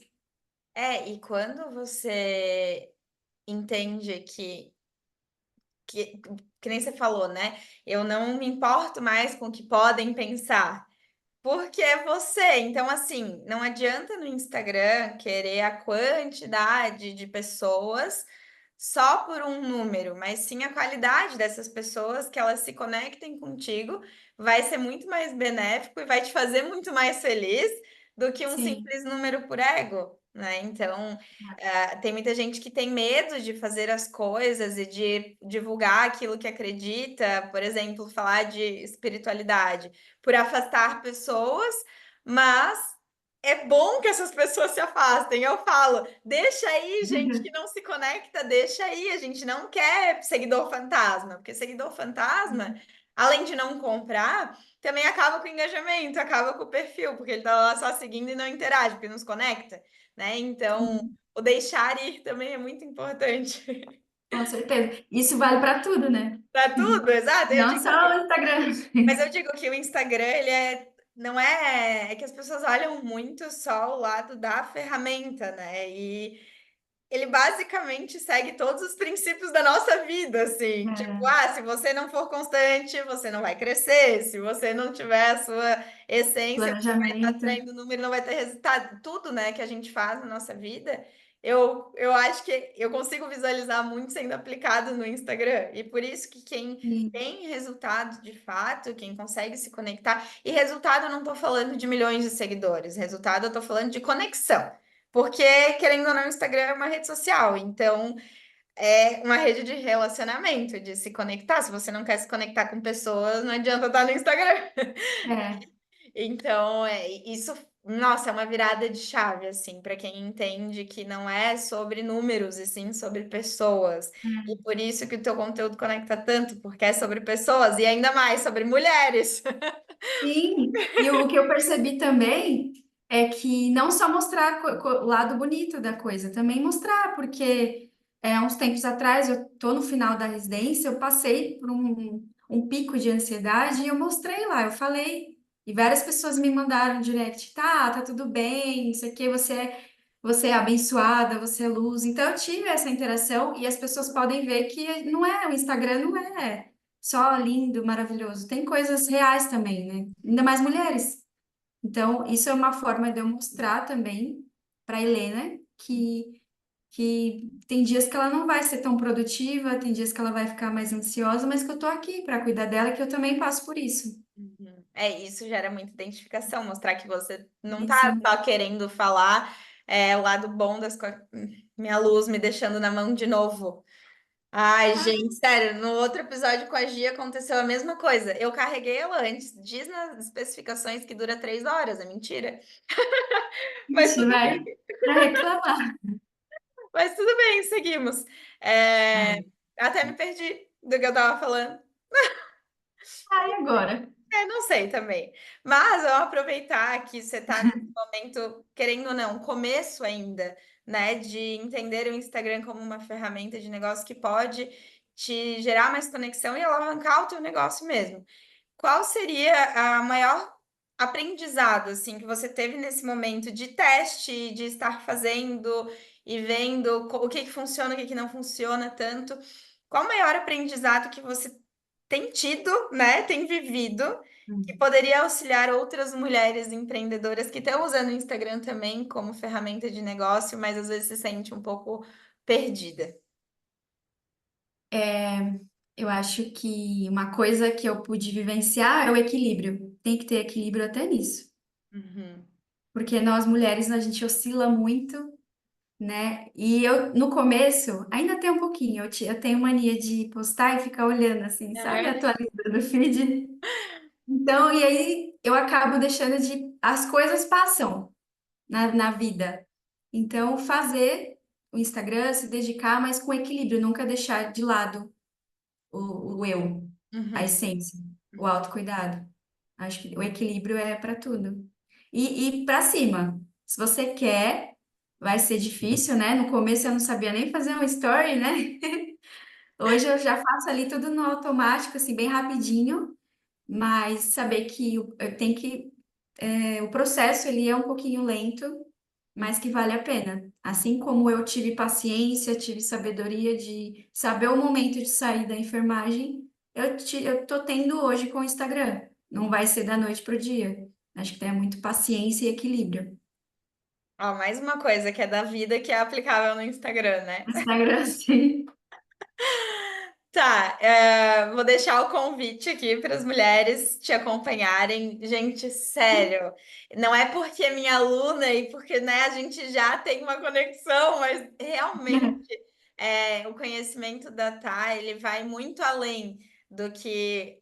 E quando você entende que nem você falou, né? Eu não me importo mais com o que podem pensar. Porque é você. Então, assim, não adianta no Instagram querer a quantidade de pessoas só por um número, mas sim a qualidade dessas pessoas que elas se conectem contigo vai ser muito mais benéfico e vai te fazer muito mais feliz do que um Sim. simples número por ego, né? Então, tem muita gente que tem medo de fazer as coisas e de divulgar aquilo que acredita, por exemplo, falar de espiritualidade por afastar pessoas, mas é bom que essas pessoas se afastem. Eu falo, deixa aí, gente que não se conecta, deixa aí. A gente não quer seguidor fantasma, porque seguidor fantasma, além de não comprar, também acaba com o engajamento, acaba com o perfil, porque ele tá lá só seguindo e não interage, porque não se conecta, né? Então, Sim, o deixar ir também é muito importante. com certeza. Isso vale para tudo, né? Para tudo, exato. Eu Não digo só o Instagram. Mas eu digo que o Instagram, não é que as pessoas olham muito só o lado da ferramenta, né? E ele basicamente segue todos os princípios da nossa vida, assim. Tipo, É, se você não for constante, você não vai crescer. Se você não tiver a sua essência, você vai estar planejamento. atraindo número e não vai ter resultado. Tudo, né, que a gente faz na nossa vida, eu acho que eu consigo visualizar muito sendo aplicado no Instagram. E por isso que quem Sim, tem resultado de fato, quem consegue se conectar, e resultado eu não estou falando de milhões de seguidores, resultado eu estou falando de conexão. Porque, querendo ou não, o Instagram é uma rede social, então é uma rede de relacionamento, de se conectar. Se você não quer se conectar com pessoas, não adianta estar no Instagram. é, Então, isso Nossa, é uma virada de chave, assim, para quem entende que não é sobre números, e sim sobre pessoas. E por isso que o teu conteúdo conecta tanto, porque é sobre pessoas e ainda mais sobre mulheres. Sim, e o que eu percebi também é que não só mostrar o lado bonito da coisa, também mostrar, porque há uns tempos atrás, eu tô no final da residência, eu passei por um pico de ansiedade e eu mostrei lá, eu falei, e várias pessoas me mandaram direct, tá tudo bem, não sei o que, você é abençoada, você é luz. Então eu tive essa interação e as pessoas podem ver que não é, o Instagram não é só lindo, maravilhoso. Tem coisas reais também, né? Ainda mais mulheres. Então, isso é uma forma de eu mostrar também para a Helena que tem dias que ela não vai ser tão produtiva, tem dias que ela vai ficar mais ansiosa, mas que eu tô aqui para cuidar dela, que eu também passo por isso. Uhum. É, isso gera muita identificação, mostrar que você não Isso. tá só querendo falar o lado bom das coisas. Minha luz me deixando na mão de novo. Ai, Ah, gente, sério, no outro episódio com a Gia aconteceu a mesma coisa. Eu carreguei ela antes, diz nas especificações que dura 3 horas, é mentira. Mas ixi, tudo vai bem, para reclamar. mas tudo bem, seguimos. É, Ai, até me perdi do que eu tava falando. ai, agora. Não sei também. Mas eu vou aproveitar que você está nesse momento, querendo ou não, começo ainda, né, de entender o Instagram como uma ferramenta de negócio que pode te gerar mais conexão e alavancar o teu negócio mesmo. Qual seria a maior aprendizado assim que você teve nesse momento de teste, de estar fazendo e vendo o que que funciona, o que que não funciona tanto? Qual o maior aprendizado que você tem tido, né, tem vivido, que poderia auxiliar outras mulheres empreendedoras que estão usando o Instagram também como ferramenta de negócio, mas às vezes se sente um pouco perdida? Eu acho que uma coisa que eu pude vivenciar é o equilíbrio. Tem que ter equilíbrio até nisso. Uhum. Porque nós mulheres, a gente oscila muito, né? E eu, no começo, ainda tem um pouquinho. Eu tenho mania de postar e ficar olhando, assim, sabe? É. Atualizando o feed. Então, e aí eu acabo deixando de. As coisas passam na vida. Então, fazer o Instagram, se dedicar, mas com equilíbrio, nunca deixar de lado o eu, a Uhum. essência, o autocuidado. Acho que o equilíbrio é para tudo. E para cima. Se você quer, vai ser difícil, né? No começo eu não sabia nem fazer um story, né? Hoje eu já faço ali tudo no automático, assim, bem rapidinho, mas saber que eu tenho que. O processo ele é um pouquinho lento, mas que vale a pena. Assim como eu tive paciência, tive sabedoria de saber o momento de sair da enfermagem, eu tô tendo hoje com o Instagram. Não vai ser da noite pro dia. Acho que tem muito paciência e equilíbrio. Ó, mais uma coisa que é da vida que é aplicável no Instagram, né? Instagram, sim. Tá, vou deixar o convite aqui para as mulheres te acompanharem. Gente, sério, não é porque é minha aluna e porque, né, a gente já tem uma conexão, mas realmente o conhecimento da Thay, ele vai muito além do que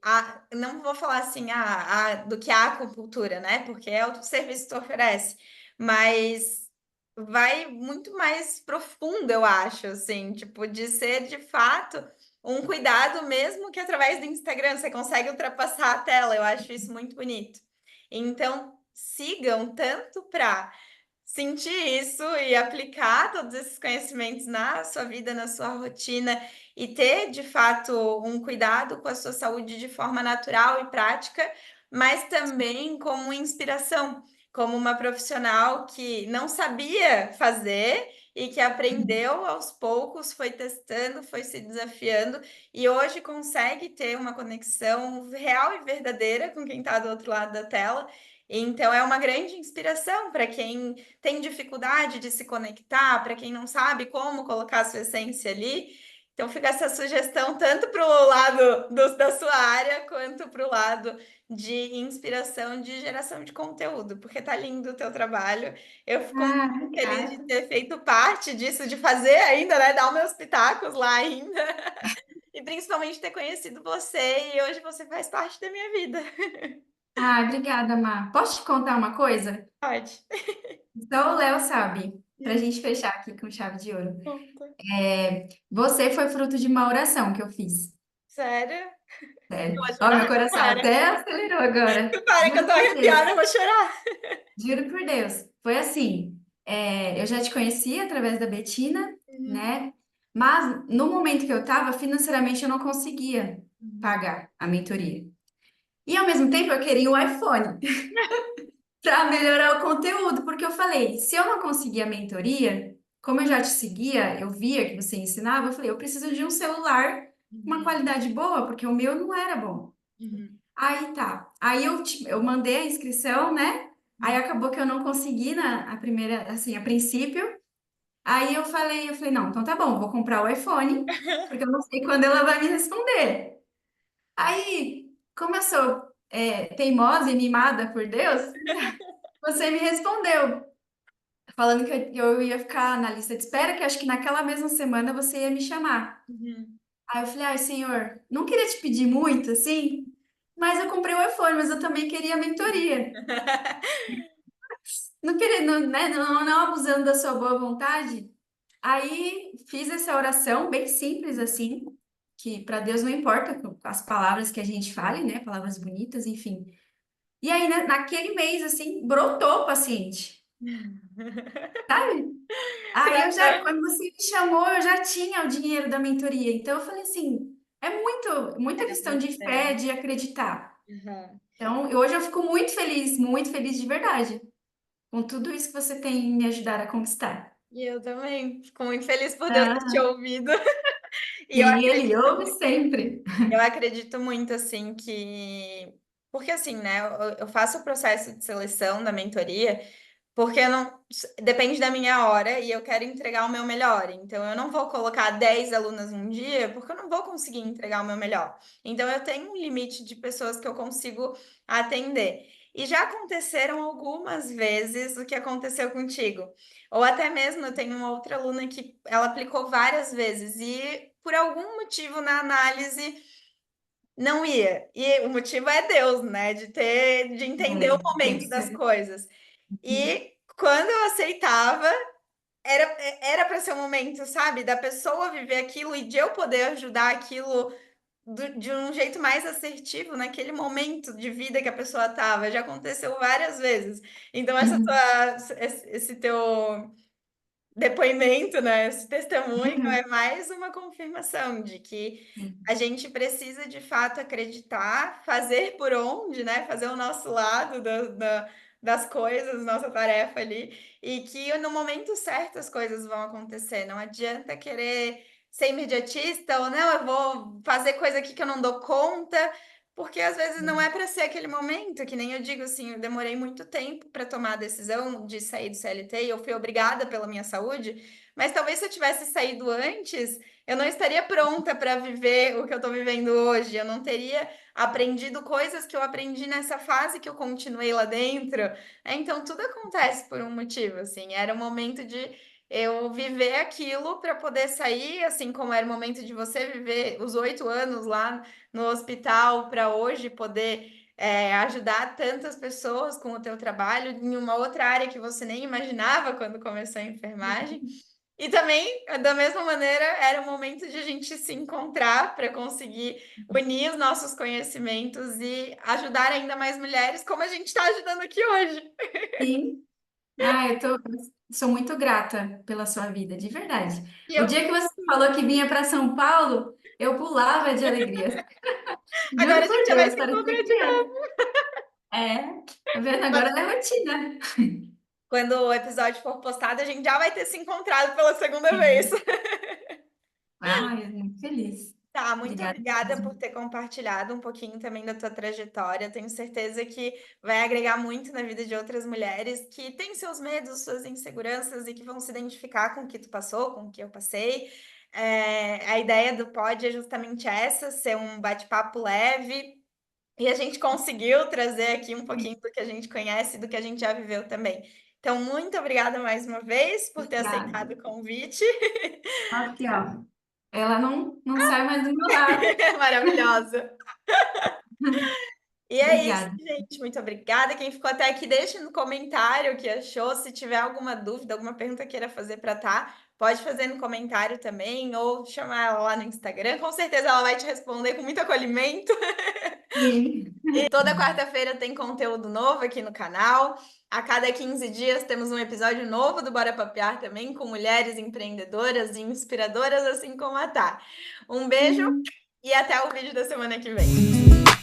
não vou falar assim, do que a acupuntura, né? Porque é o serviço que tu oferece, mas vai muito mais profundo, eu acho, assim, tipo, de ser de fato um cuidado mesmo que através do Instagram você consegue ultrapassar a tela. Eu acho isso muito bonito. Então, sigam tanto para sentir isso e aplicar todos esses conhecimentos na sua vida, na sua rotina e ter de fato um cuidado com a sua saúde de forma natural e prática, mas também como inspiração, como uma profissional que não sabia fazer e que aprendeu aos poucos, foi testando, foi se desafiando e hoje consegue ter uma conexão real e verdadeira com quem está do outro lado da tela. Então, é uma grande inspiração para quem tem dificuldade de se conectar, para quem não sabe como colocar a sua essência ali. Então, fica essa sugestão tanto para o lado da sua área, quanto para o lado de inspiração de geração de conteúdo, porque tá lindo o teu trabalho. Eu fico muito Ah, feliz de obrigada. ter feito parte disso, de fazer ainda, né? Dar os meus pitacos lá ainda. E principalmente ter conhecido você, e hoje você faz parte da minha vida. Ah, obrigada, Má. Posso te contar uma coisa? Pode. Só o Léo sabe, para a Hum, gente fechar aqui com chave de ouro. conta. Você foi fruto de uma oração que eu fiz. Sério? Eu Sério. vou Ó, meu chorar? coração Para. até acelerou agora. Para que eu Juro tô por arrepiada, Deus. eu vou chorar. Juro por Deus. Foi assim. Eu já te conhecia através da Betina, Uhum. né? Mas no momento que eu estava, financeiramente eu não conseguia Uhum. pagar a mentoria. E ao mesmo tempo eu queria um iPhone para melhorar o conteúdo, porque eu falei, se eu não conseguir a mentoria, como eu já te seguia, eu via que você ensinava, eu falei, eu preciso de um celular com uma Uhum. qualidade boa, porque o meu não era bom. Uhum. Aí tá. Aí eu mandei a inscrição, né? Aí acabou que eu não consegui a primeira, assim, a princípio. Aí eu falei, não, então tá bom, vou comprar o iPhone, porque eu não sei quando ela vai me responder. Aí, como eu sou teimosa e mimada por Deus, você me respondeu, falando que eu ia ficar na lista de espera, que acho que naquela mesma semana você ia me chamar. Uhum. Aí eu falei, ai, senhor, não queria te pedir muito, assim, mas eu comprei o iPhone, mas eu também queria a mentoria. Não querendo, né, não abusando da sua boa vontade. Aí fiz essa oração bem simples assim, que para Deus não importa as palavras que a gente fale, né, palavras bonitas, enfim. E aí, né, naquele mês, assim, brotou o paciente, sabe? Aí quando você me chamou, eu já tinha o dinheiro da mentoria. Então eu falei assim, muita Era questão de você. fé, de acreditar. Uhum. Então, hoje eu fico muito feliz de verdade, com tudo isso que você tem me ajudado a conquistar. E eu também. Fico muito feliz por Deus ter te Ah, ouvido. E sim, ele ouve sempre. eu acredito muito, assim, que. Porque, assim, né? Eu faço o processo de seleção da mentoria, porque eu não. Depende da minha hora e eu quero entregar o meu melhor. Então, eu não vou colocar 10 alunas num dia, porque eu não vou conseguir entregar o meu melhor. Então, eu tenho um limite de pessoas que eu consigo atender. E já aconteceram algumas vezes o que aconteceu contigo. Ou até mesmo eu tenho uma outra aluna que ela aplicou várias vezes e por algum motivo na análise não ia. E o motivo é Deus, né? De entender o Tem que momento das ser. coisas. E quando eu aceitava, era era para ser o momento, sabe, da pessoa viver aquilo e de eu poder ajudar aquilo de um jeito mais assertivo naquele momento de vida que a pessoa estava. Já aconteceu várias vezes. Então, esse teu depoimento, né? Esse testemunho é mais uma confirmação de que a gente precisa de fato acreditar, fazer por onde, né? Fazer o nosso lado das coisas, nossa tarefa ali, e que no momento certo as coisas vão acontecer. Não adianta querer ser imediatista ou não, eu vou fazer coisa aqui que eu não dou conta. Porque às vezes não é para ser aquele momento, que nem eu digo assim, eu demorei muito tempo para tomar a decisão de sair do CLT e eu fui obrigada pela minha saúde, mas talvez se eu tivesse saído antes, eu não estaria pronta para viver o que eu estou vivendo hoje, eu não teria aprendido coisas que eu aprendi nessa fase que eu continuei lá dentro. Então tudo acontece por um motivo, assim, era o momento de eu viver aquilo para poder sair, assim como era o momento de você viver os 8 anos lá no hospital para hoje poder ajudar tantas pessoas com o teu trabalho em uma outra área que você nem imaginava quando começou a enfermagem. E também, da mesma maneira, era o momento de a gente se encontrar para conseguir unir os nossos conhecimentos e ajudar ainda mais mulheres, como a gente está ajudando aqui hoje. Sim. Sou muito grata pela sua vida, de verdade. E O eu dia que você falou que vinha para São Paulo, eu pulava de alegria. agora Juro a por gente já vai Deus, se parecia encontrar de criança. novo. Tá vendo? Agora é rotina. Quando o episódio for postado, a gente já vai ter se encontrado pela segunda vez. Sim. Ai, eu muito feliz. Tá, muito Obrigada obrigada por mesmo. ter compartilhado um pouquinho também da tua trajetória. Tenho certeza que vai agregar muito na vida de outras mulheres que têm seus medos, suas inseguranças e que vão se identificar com o que tu passou, com o que eu passei. A ideia do pod é justamente essa, ser um bate-papo leve. E a gente conseguiu trazer aqui um pouquinho do que a gente conhece e do que a gente já viveu também. Então, muito obrigada mais uma vez por ter Obrigada. aceitado o convite. Aqui, ó. Ela não sai mais do meu lado. Maravilhosa. E é isso, Obrigada. gente. Muito obrigada. Quem ficou até aqui, deixe no comentário o que achou. Se tiver alguma dúvida, alguma pergunta queira fazer para Tá, pode fazer no comentário também, ou chamar ela lá no Instagram. Com certeza ela vai te responder com muito acolhimento. Sim. E toda quarta-feira tem conteúdo novo aqui no canal. A cada 15 dias temos um episódio novo do Bora Papear também, com mulheres empreendedoras e inspiradoras, assim como a Tá. Um beijo Sim. e até o vídeo da semana que vem.